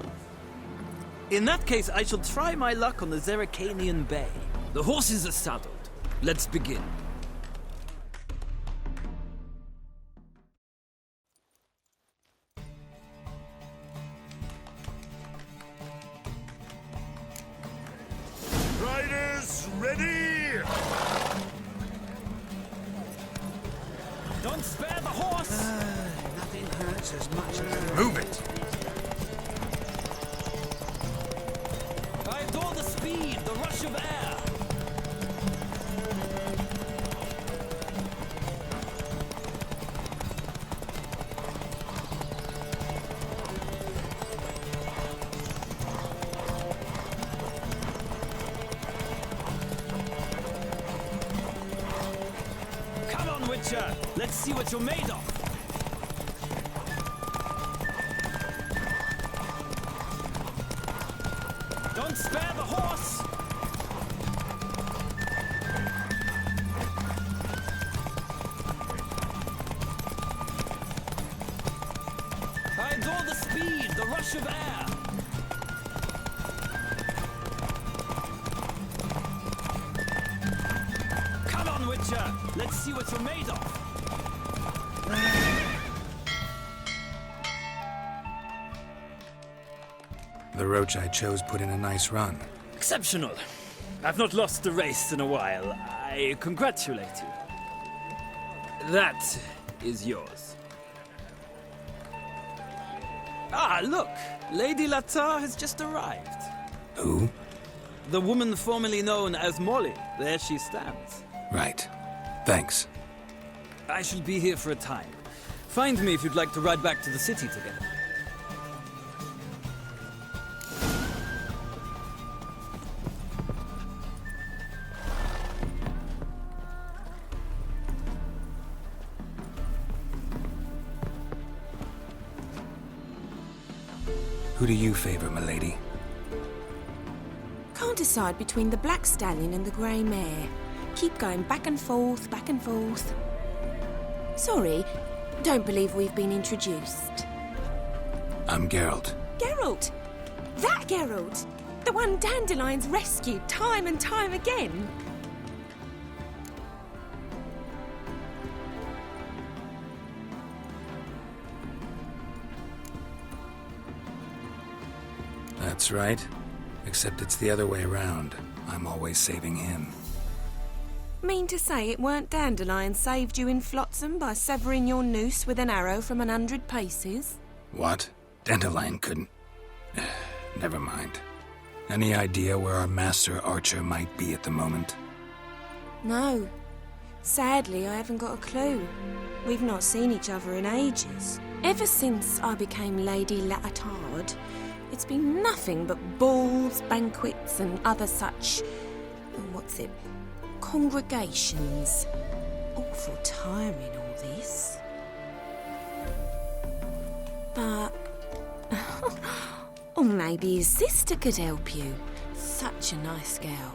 In that case, I shall try my luck on the Zerrikanian Bay. The horses are saddled. Let's begin. Riders, ready! Don't spare the horse! Nothing hurts as much as... Move it! I adore the speed, the rush of air. Come on, Witcher. Let's see what you're made of. Don't spare the horse! I adore the speed, the rush of air. Come on, Witcher! Let's see what you're made of. The roach I chose put in a nice run. Exceptional. I've not lost a race in a while. I congratulate you. That is yours. Ah, look! Lady Latar has just arrived. Who? The woman formerly known as Molly. There she stands. Right. Thanks. I shall be here for a time. Find me if you'd like to ride back to the city together. Who do you favor, milady? Can't decide between the black stallion and the grey mare. Keep going back and forth, back and forth. Sorry, don't believe we've been introduced. I'm Geralt. Geralt! That Geralt! The one Dandelion's rescued time and time again. That's right. Except it's the other way around. I'm always saving him. Mean to say it weren't Dandelion saved you in Flotsam by severing your noose with an arrow from 100 paces? What? Dandelion couldn't... Never mind. Any idea where our master archer might be at the moment? No. Sadly, I haven't got a clue. We've not seen each other in ages. Ever since I became Lady Lattard, it's been nothing but balls, banquets, and other such... congregations. Awful tiring, all this. But... or maybe his sister could help you. Such a nice girl.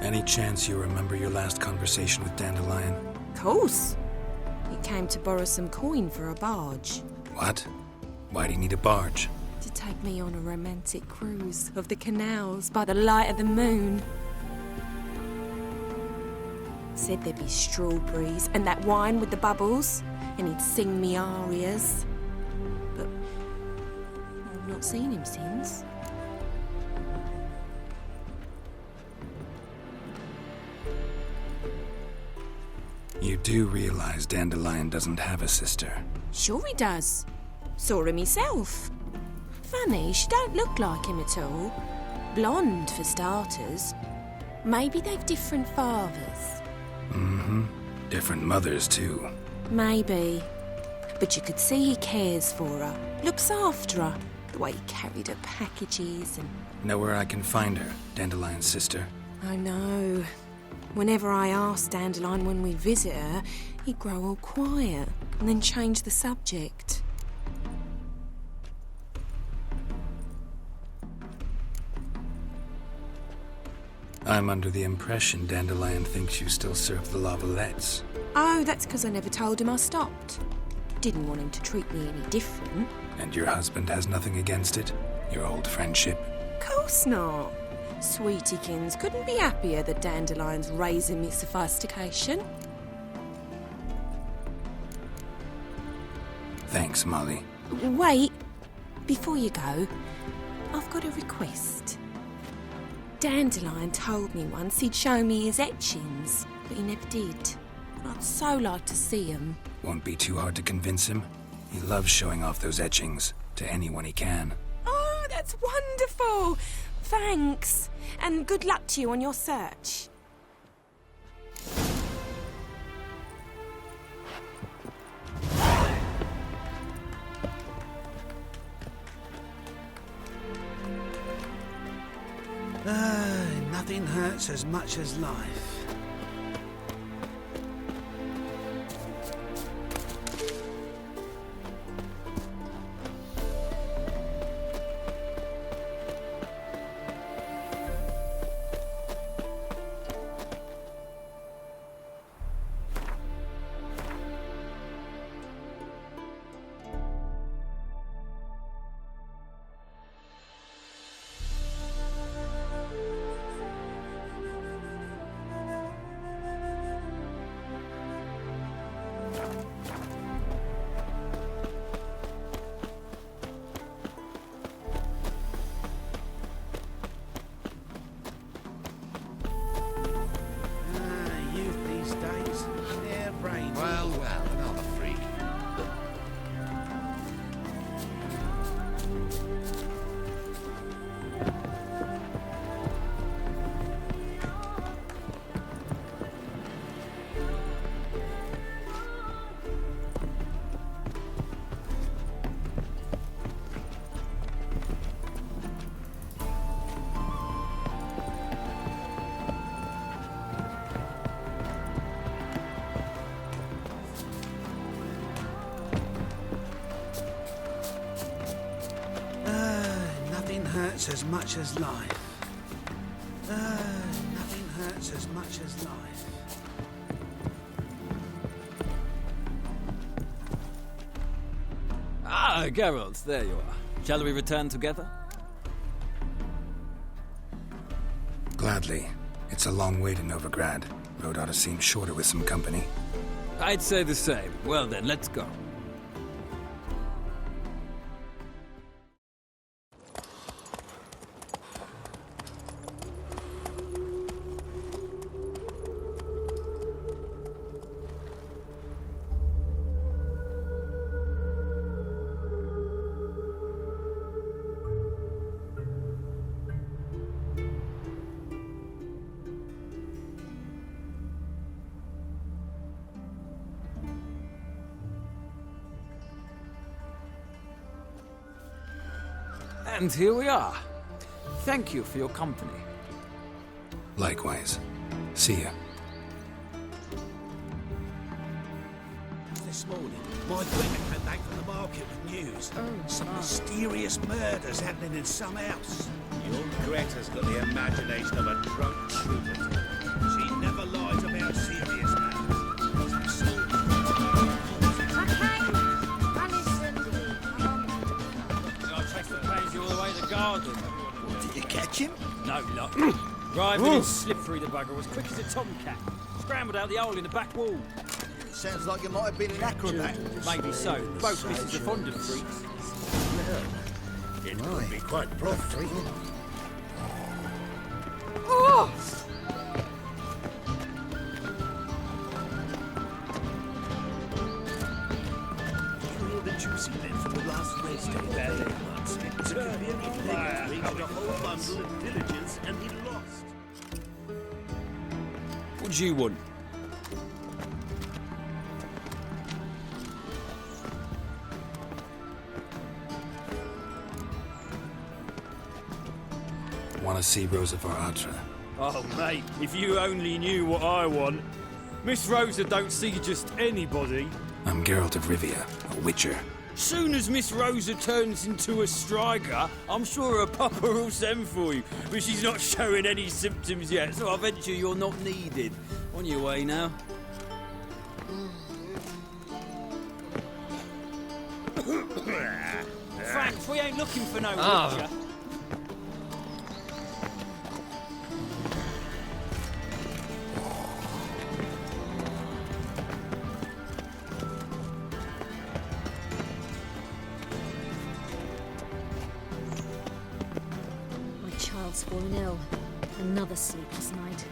Any chance you remember your last conversation with Dandelion? Course. He came to borrow some coin for a barge. What? Why do you need a barge? to take me on a romantic cruise of the canals by the light of the moon. Said there'd be strawberries and that wine with the bubbles, and he'd sing me arias. But I've not seen him since. You do realize Dandelion doesn't have a sister? Sure he does. Saw him himself. Funny, she don't look like him at all. Blonde, for starters. Maybe they've different fathers. Mm-hmm. Different mothers, too. Maybe. But you could see he cares for her. Looks after her. The way he carried her packages and... Know where I can find her, Dandelion's sister? I know. Whenever I ask Dandelion when we visit her, he'd grow all quiet and then change the subject. I'm under the impression Dandelion thinks you still serve the Lavalettes. Oh, that's because I never told him I stopped. Didn't want him to treat me any different. And your husband has nothing against it? Your old friendship? Course not. Sweetiekins couldn't be happier that Dandelion's raising me sophistication. Thanks, Molly. Wait, before you go, I've got a request. Dandelion told me once he'd show me his etchings, but he never did. And I'd so like to see them. Won't be too hard to convince him. He loves showing off those etchings to anyone he can. Oh, that's wonderful! Thanks, and good luck to you on your search. Nothing hurts as much as life. Well, another freak. Nothing hurts as much as life. Nothing hurts as much as life. Ah, Geralt, there you are. Shall we return together? Gladly. It's a long way to Novigrad. Road ought to seem shorter with some company. I'd say the same. Well then, let's go. And here we are. Thank you for your company. Likewise. See ya. This morning, my Gretna came back from the market with news. Some mysterious murders happening in some house. Your Greta's got the imagination of a drunk troubadour. She never lies about serious matters. I'll trace the plan. him? No luck. Driving his slippery, the bugger, as quick as a tomcat. Scrambled out the hole in the back wall. Sounds like you might have been an acrobat. Maybe so. Both misses are fond of freaks. It would be quite profitable. Oh! You hear the juicy bit from the last race day there, once. Severely created a whole bundle of diligence and he lost. What do you want? Want to see Rosa Varatra? Oh, mate, if you only knew what I want. Miss Rosa don't see just anybody. I'm Geralt of Rivia, a witcher. Soon as Miss Rosa turns into a striker, I'm sure her papa will send for you. But she's not showing any symptoms yet, so I venture you're not needed. On your way now. Frank, we ain't looking for no witcher. My child's fallen ill. Another sleepless night.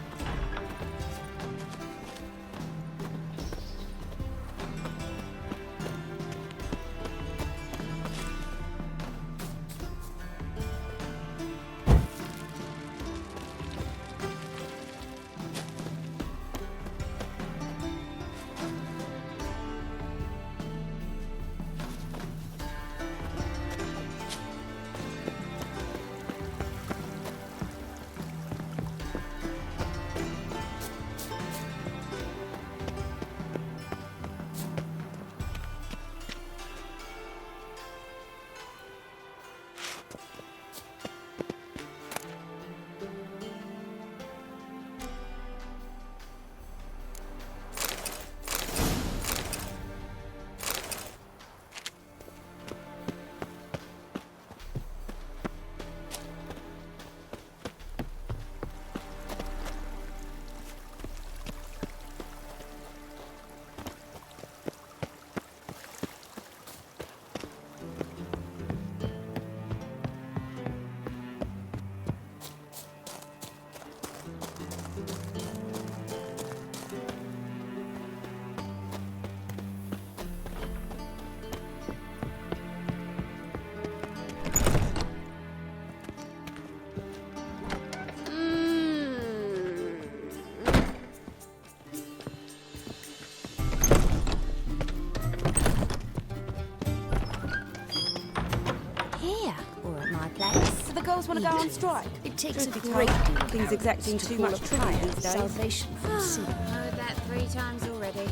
So the girls want to go on strike? It takes Truth a be great told, deal of things exacting to too call much a tribute prayer these for days. salvation from sin. Heard that 3 times already.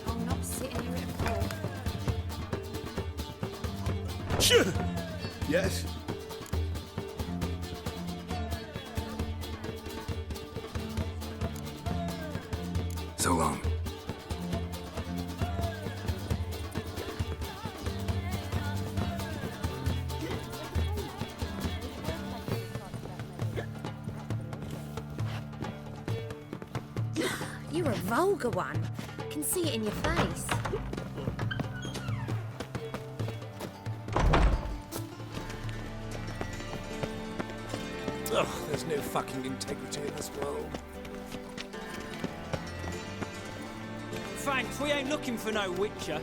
I'm not sitting here at all. Yes? So long. You're a vulgar one. Can see it in your face. Ugh, there's no fucking integrity in this world. Thanks, we ain't looking for no witcher.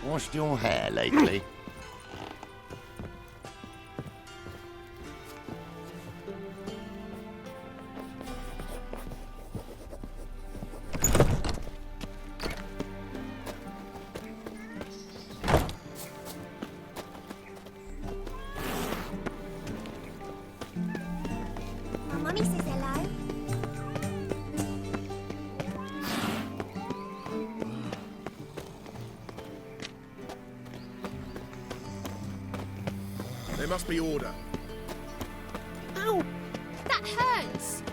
Washed your hair lately? Mummy says hello. There must be order. Ow! That hurts!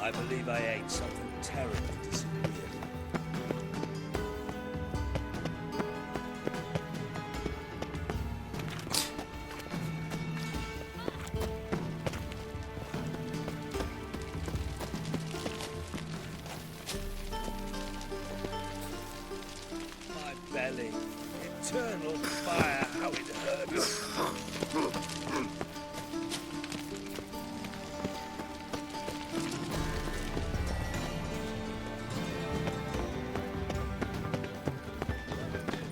I believe I ate something terribly disagreeable. My belly. Eternal fire, how it hurts.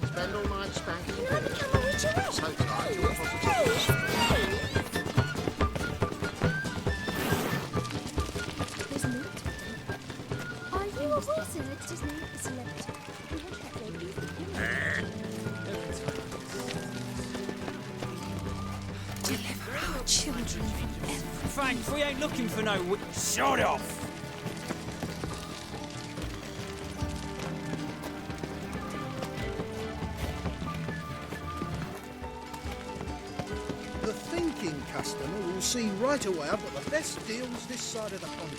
Spend all night spanking. Can I become a witcherette? So tired, you're positive. Isn't it? Are you a wizard? His name is Celebrity. Deliver our children from every... Thanks, we ain't looking for no... Shut off! The thinking customer will see right away I've got the best deals this side of the pond.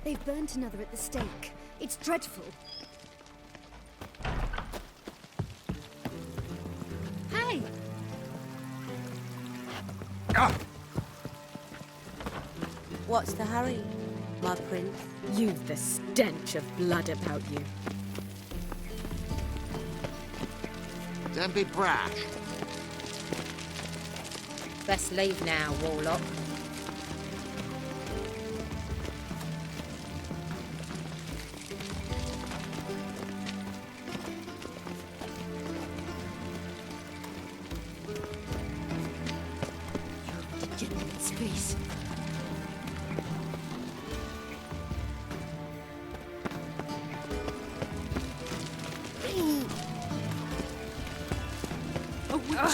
They've burnt another at the stake. It's dreadful. Hey! What's the hurry, my prince? You've the stench of blood about you. Don't be brash. Best leave now, Warlock. Degenerate's face. A witcher.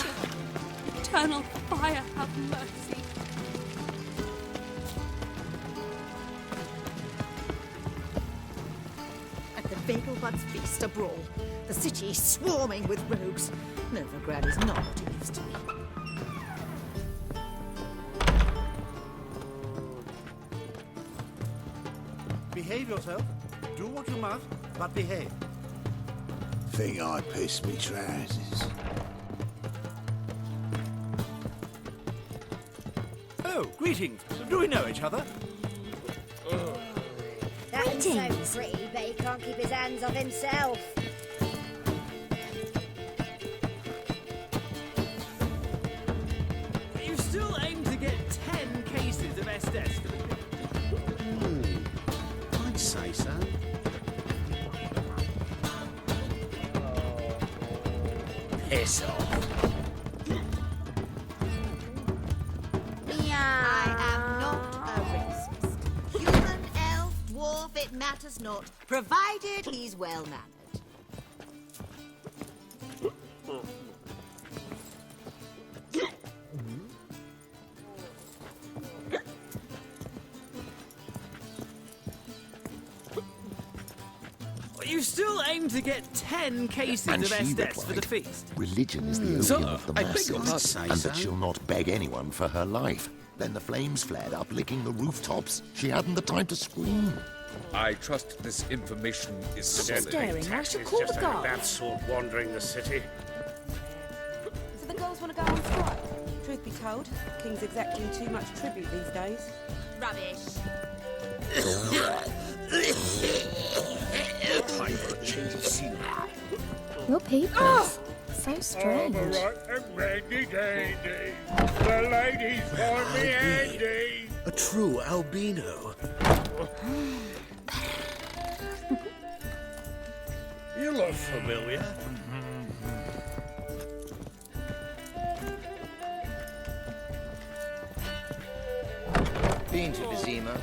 Eternal fire, have mercy. At the Vegelbud's feast, a brawl. The city is swarming with rogues. Novigrad is not what it used to be. Behave yourself. Do what you must, but behave. Think I pissed me trousers. Oh, greetings. Do we know each other? That's so pretty, but he can't keep his hands off himself. You still aim to get 10 cases of Estes. I'd say so. Piss off. I am not a racist. Human, elf, dwarf, it matters not, provided he's well-mannered. You still aim to get 10 cases And of she Estes for the replied, feast. Religion is the Sir, opium of the I beg your masses, pardon. and that she'll not beg anyone for her life. Then the flames flared up, licking the rooftops. She hadn't the time to scream. I trust this information is solid. staring. I shall call the guard. That sort wandering the city. So the girls want to go on strike? Truth be told, King's exacting too much tribute these days. Rubbish. Time for a change of scenery. Your people. So strange. All right, handy dandy. The ladies want me handy. A true albino. You look familiar. Been to Vizima.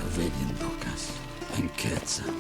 Avedin Lucas and Ketsa.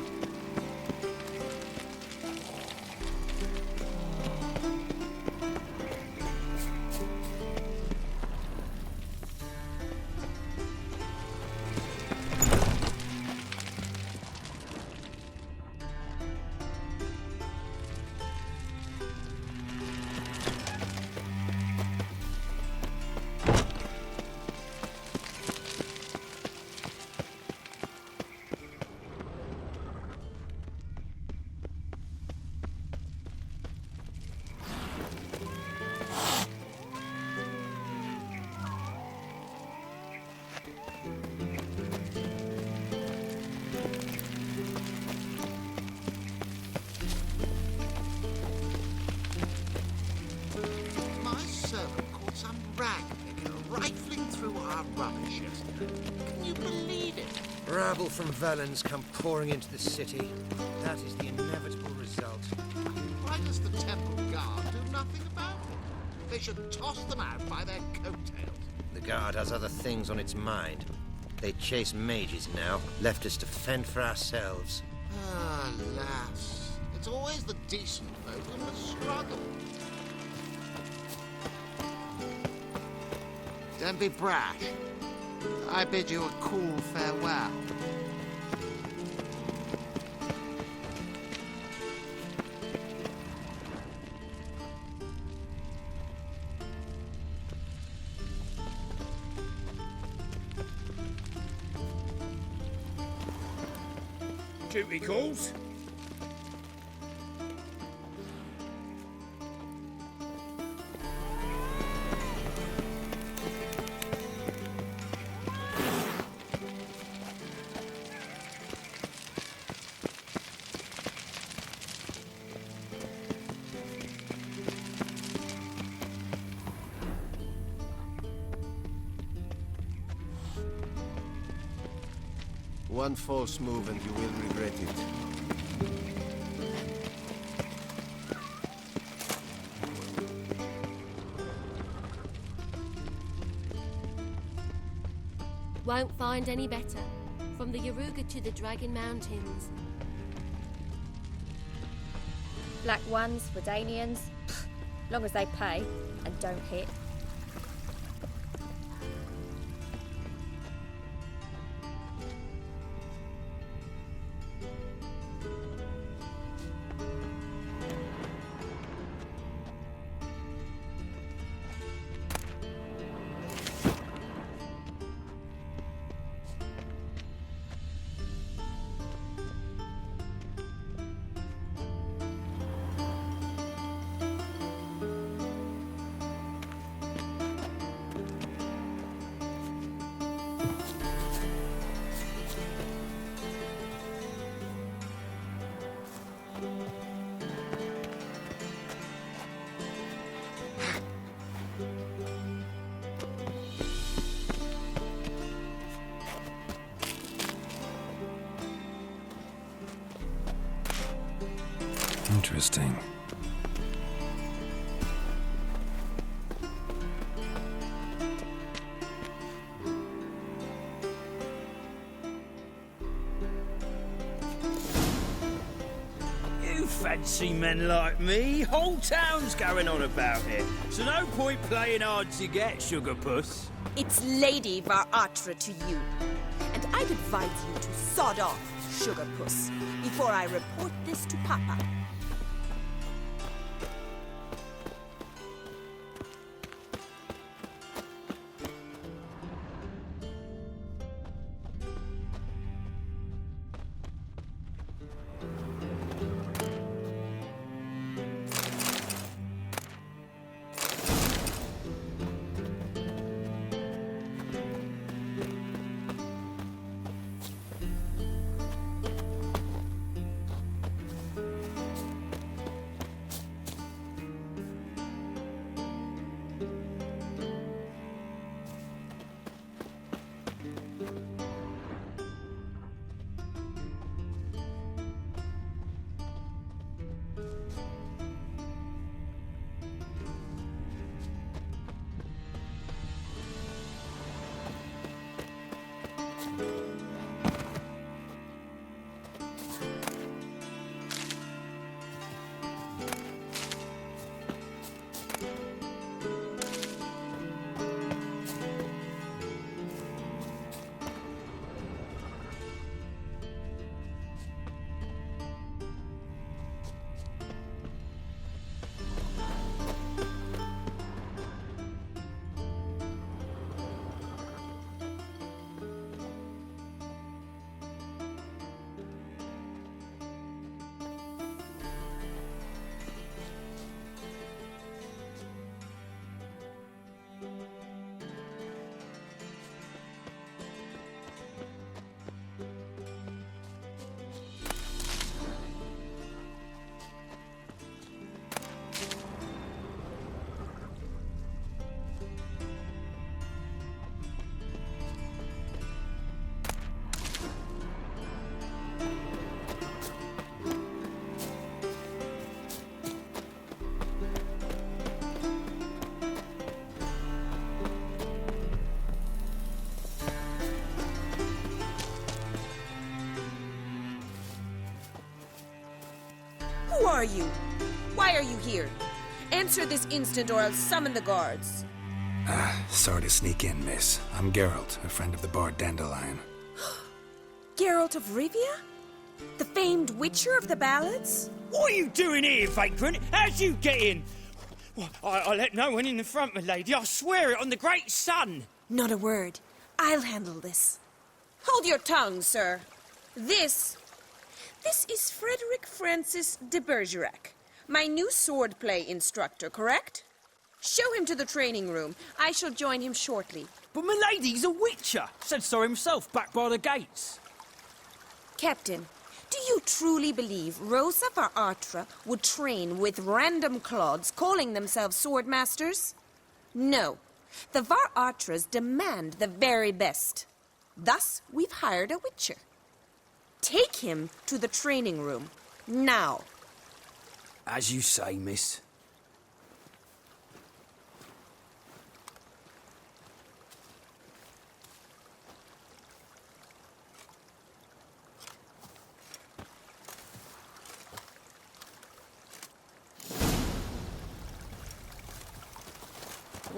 My servant caught some ragpicker rifling through our rubbish yesterday. Can you believe it? Rabble from Valens come pouring into the city. That is the inevitable result. Why does the temple guard do nothing about it? They should toss them out by their coattails. The guard has other things on its mind. They chase mages now, left us to fend for ourselves. Alas, it's always the decent folk who must struggle. Don't be brash. I bid you a cool farewell. Duty calls. One false move and you will regret it. won't find any better. From the Yaruga to the Dragon Mountains. Black ones, Redanians. Long as they pay and don't hit. Interesting. You fancy men like me? Whole town's going on about it. So no point playing hard to get, Sugar Puss. It's Lady Varatra to you. And I'd advise you to sod off, Sugar Puss, before I report this to Papa. Who are you? Why are you here? Answer this instant or I'll summon the guards. Sorry to sneak in, miss. I'm Geralt, a friend of the bard Dandelion. Geralt of Rivia? The famed witcher of the ballads? What are you doing here, vagrant? How'd you get in? Well, I let no one in the front, my lady. I swear it on the great sun. Not a word. I'll handle this. Hold your tongue, sir. This is Frederick Francis de Bergerac, my new swordplay instructor, correct? Show him to the training room. I shall join him shortly. But my lady's a witcher. Said so himself back by the gates. Captain, do you truly believe Rosa Varatra would train with random clods calling themselves swordmasters? No. The Varatras demand the very best. Thus, we've hired a witcher. Take him to the training room, now. As you say, miss.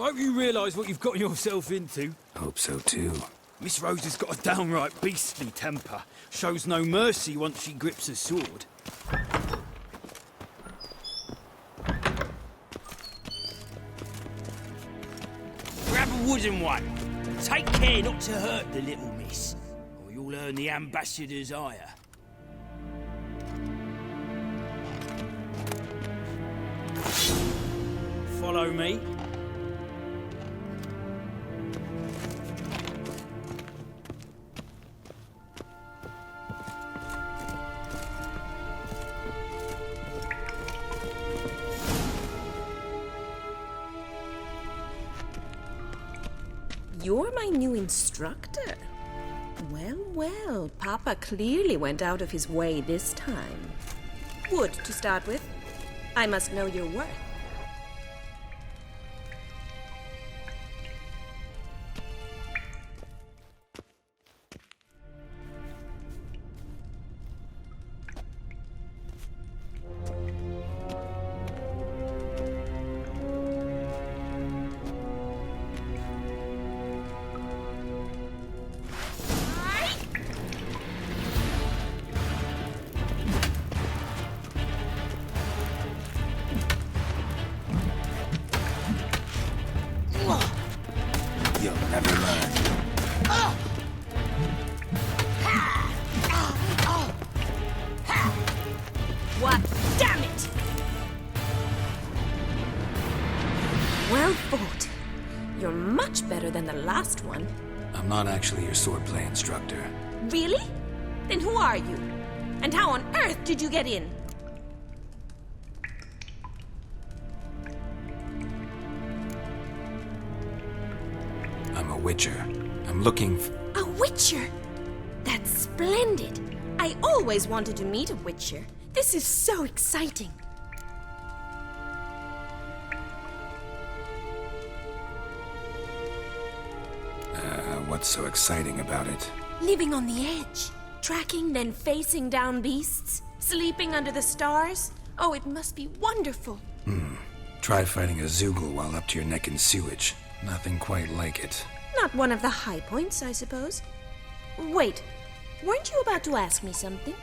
I hope you realise what you've gotten yourself into. Hope so too. Miss Rose has got a downright beastly temper. Shows no mercy once she grips a sword. Grab a wooden one. Take care not to hurt the little miss, or you'll earn the ambassador's ire. Follow me. You're my new instructor. Well, well, Papa clearly went out of his way this time. Wood, to start with. I must know your worth. You'll never learn. What? Damn it! Well fought. You're much better than the last one. I'm not actually your swordplay instructor. Really? Then who are you? And how on earth did you get in? I'm a witcher. I'm looking A witcher? That's splendid. I always wanted to meet a witcher. This is so exciting. What's so exciting about it? Living on the edge. Tracking, then facing down beasts. Sleeping under the stars. Oh, it must be wonderful. Try fighting a Zoogle while up to your neck in sewage. Nothing quite like it. Not one of the high points, I suppose. Wait, weren't you about to ask me something?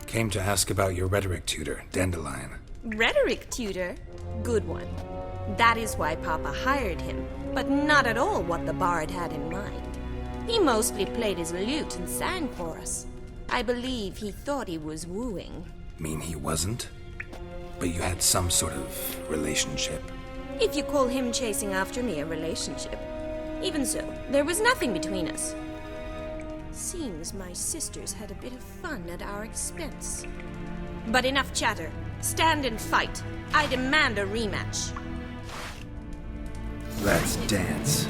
Came to ask about your rhetoric tutor, Dandelion. Rhetoric tutor? Good one. That is why Papa hired him, but not at all what the bard had in mind. He mostly played his lute and sang for us. I believe he thought he was wooing. Mean he wasn't? But you had some sort of relationship. If you call him chasing after me a relationship. Even so, there was nothing between us. Seems my sisters had a bit of fun at our expense. But enough chatter. Stand and fight. I demand a rematch. Let's dance.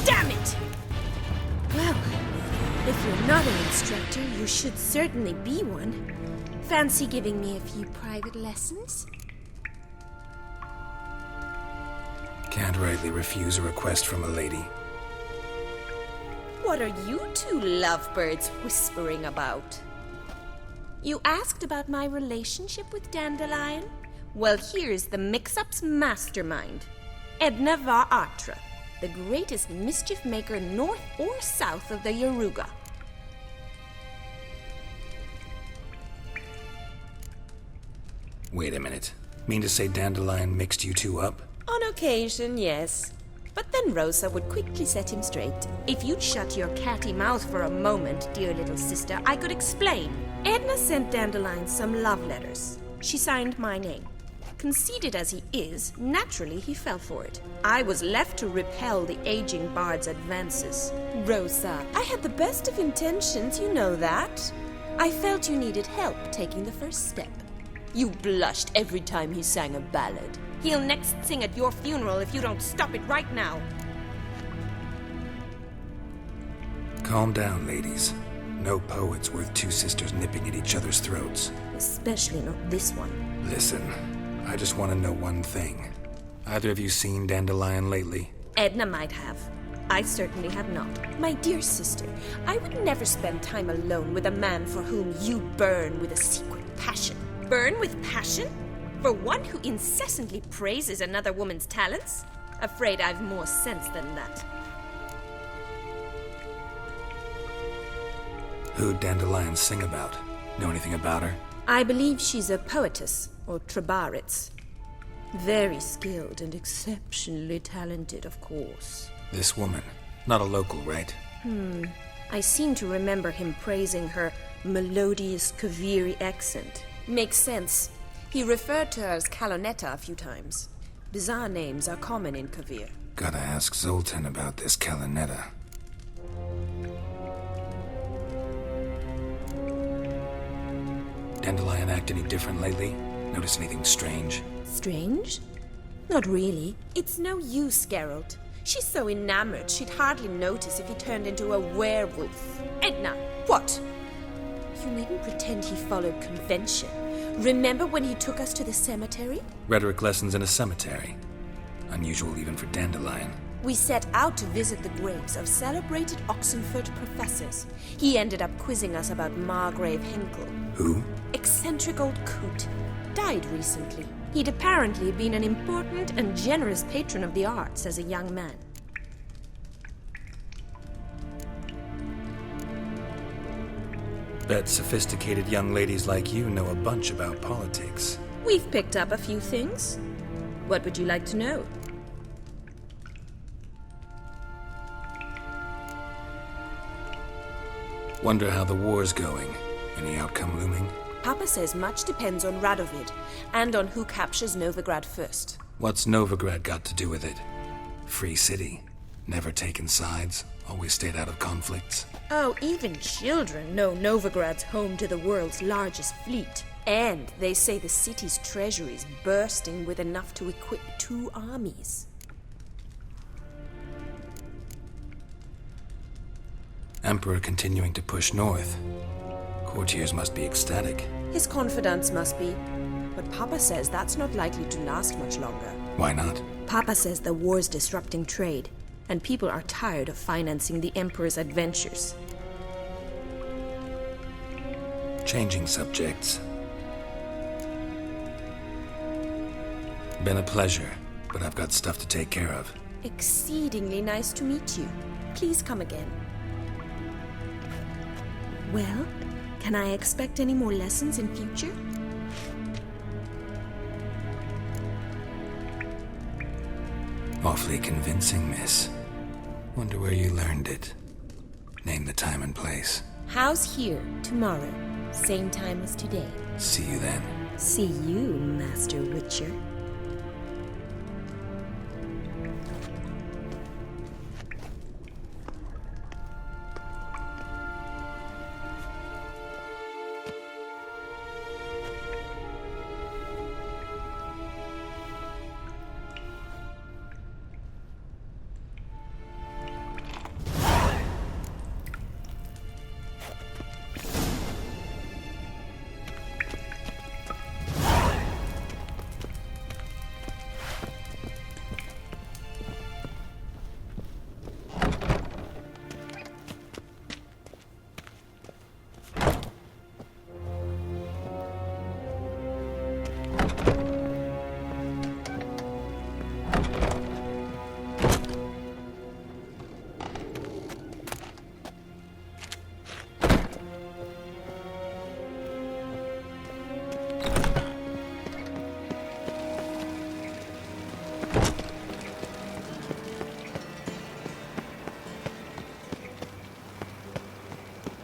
Damn it! Well, if you're not an instructor, you should certainly be one. Fancy giving me a few private lessons? Can't rightly refuse a request from a lady. What are you two lovebirds whispering about? You asked about my relationship with Dandelion? Well, here's the mix-up's mastermind. Edna var Atra, the greatest mischief maker north or south of the Yaruga. Wait a minute. Mean to say Dandelion mixed you two up? On occasion, yes. But then Rosa would quickly set him straight. If you'd shut your catty mouth for a moment, dear little sister, I could explain. Edna sent Dandelion some love letters. She signed my name. Conceited as he is, naturally he fell for it. I was left to repel the aging bard's advances. Rosa, I had the best of intentions, you know that. I felt you needed help taking the first step. You blushed every time he sang a ballad. He'll next sing at your funeral if you don't stop it right now. Calm down, ladies. No poet's worth two sisters nipping at each other's throats. Especially not this one. Listen, I just want to know one thing. Either of you seen Dandelion lately? Edna might have. I certainly have not. My dear sister, I would never spend time alone with a man for whom you burn with a secret passion. Burn with passion? For one who incessantly praises another woman's talents? Afraid I've more sense than that. Who'd Dandelion sing about? Know anything about her? I believe she's a poetess, or trabaritz. Very skilled and exceptionally talented, of course. This woman. Not a local, right? I seem to remember him praising her melodious Kaviri accent. Makes sense. He referred to her as Kalonetta a few times. Bizarre names are common in Kavir. Gotta ask Zoltan about this Kalonetta. Dandelion act any different lately? Notice anything strange? Strange? Not really. It's no use, Geralt. She's so enamored she'd hardly notice if he turned into a werewolf. Edna! What? You needn't pretend he followed convention. Remember when he took us to the cemetery? Rhetoric lessons in a cemetery. Unusual even for Dandelion. We set out to visit the graves of celebrated Oxenford professors. He ended up quizzing us about Margrave Henkel. Who? Eccentric old coot. Died recently. He'd apparently been an important and generous patron of the arts as a young man. Bet sophisticated young ladies like you know a bunch about politics. We've picked up a few things. What would you like to know? Wonder how the war's going. Any outcome looming? Papa says much depends on Radovid, and on who captures Novigrad first. What's Novigrad got to do with it? Free city. Never taken sides. Always stayed out of conflicts. Oh, even children know Novigrad's home to the world's largest fleet. And they say the city's treasury's bursting with enough to equip 2 armies. Emperor continuing to push north. Courtiers must be ecstatic. His confidants must be. But Papa says that's not likely to last much longer. Why not? Papa says the war's disrupting trade, and people are tired of financing the Emperor's adventures. Changing subjects. Been a pleasure, but I've got stuff to take care of. Exceedingly nice to meet you. Please come again. Well, can I expect any more lessons in future? Awfully convincing, miss. Wonder where you learned it. Name the time and place. House here, tomorrow. Same time as today. See you then. See you, Master Witcher.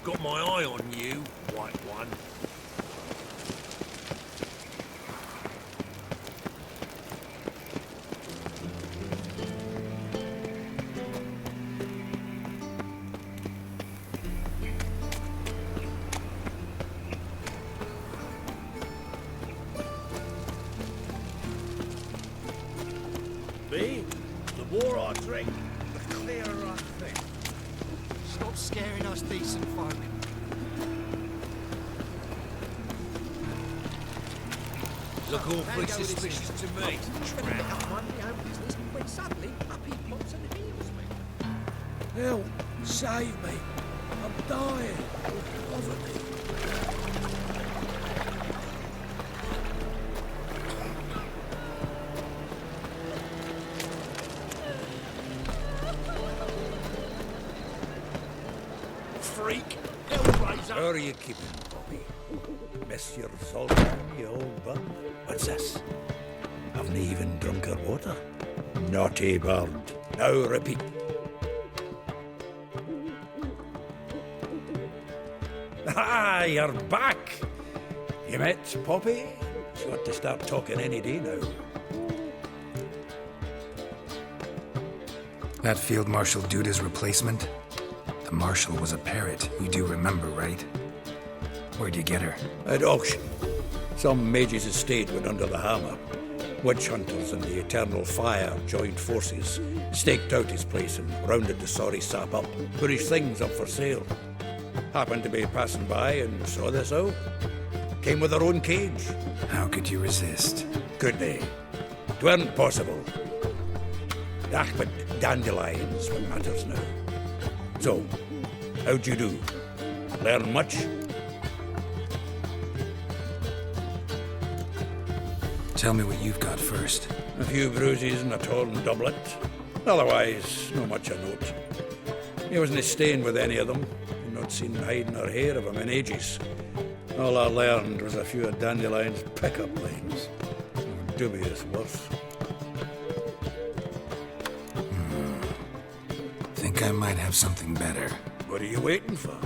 Got my eye on you, white one. The more I drink, the clearer I think. Stop scaring us decent folk. Look awfully suspicious to me. When suddenly, up he pops and heals me. Help! Save me! I'm dying of poverty. Freak! Hellraiser! How are you keeping, Bobby? Monsieur Zoltan, you old bum? What's this? Haven't even drunk her water? Naughty bird. Now repeat. Ah, you're back! You met Poppy? She's got to start talking any day now. That Field Marshal Duda's replacement? The Marshal was a parrot, you do remember, right? Where'd you get her? At auction. Some mage's estate went under the hammer. Witch hunters and the Eternal Fire joined forces, staked out his place and rounded the sorry sap up, put his things up for sale. Happened to be passing by and saw this out. Came with her own cage. How could you resist? Could they? 'Tweren't possible. Ah, but dandelions what matters now. So, how'd you do? Learn much? Tell me what you've got first. A few bruises and a torn doublet. Otherwise, no much a note. He wasn't staying with any of them. I'd not seen hide nor hair of him in ages. All I learned was a few of Dandelion's pick-up lines. Of dubious worth. Think I might have something better. What are you waiting for?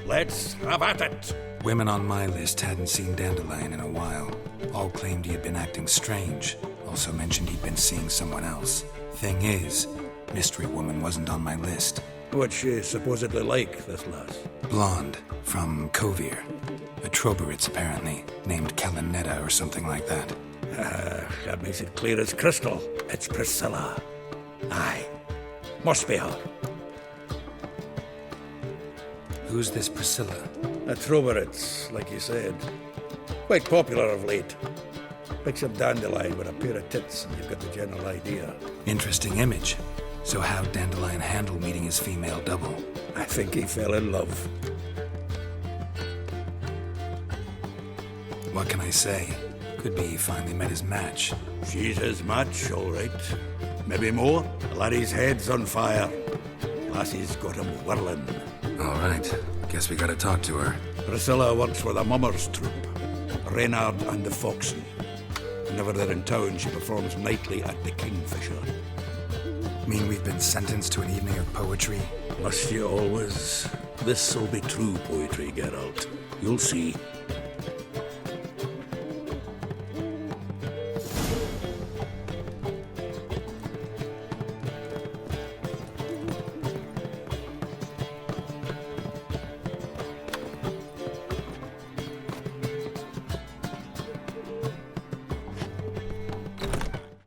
Let's have at it! Women on my list hadn't seen Dandelion in a while. All claimed he had been acting strange. Also mentioned he'd been seeing someone else. Thing is, Mystery Woman wasn't on my list. What's she supposedly like, this lass? Blonde, from Kovir. A Troberitz, apparently, named Kalanetta or something like that. That makes it clear as crystal. It's Priscilla. Aye. Must be her. Who's this Priscilla? A Troberitz, like you said. Quite popular of late. Picks up Dandelion with a pair of tits and you've got the general idea. Interesting image. So how'd Dandelion handle meeting his female double? I think he fell in love. What can I say? Could be he finally met his match. She's his match, all right. Maybe more. The laddie's head's on fire. Lassie's got him whirling. All right. Guess we gotta talk to her. Priscilla works for the Mummers troupe. Reynard and the Foxen. Whenever they're in town, she performs nightly at the Kingfisher. Mean we've been sentenced to an evening of poetry? Must you always? This'll be true poetry, Geralt. You'll see.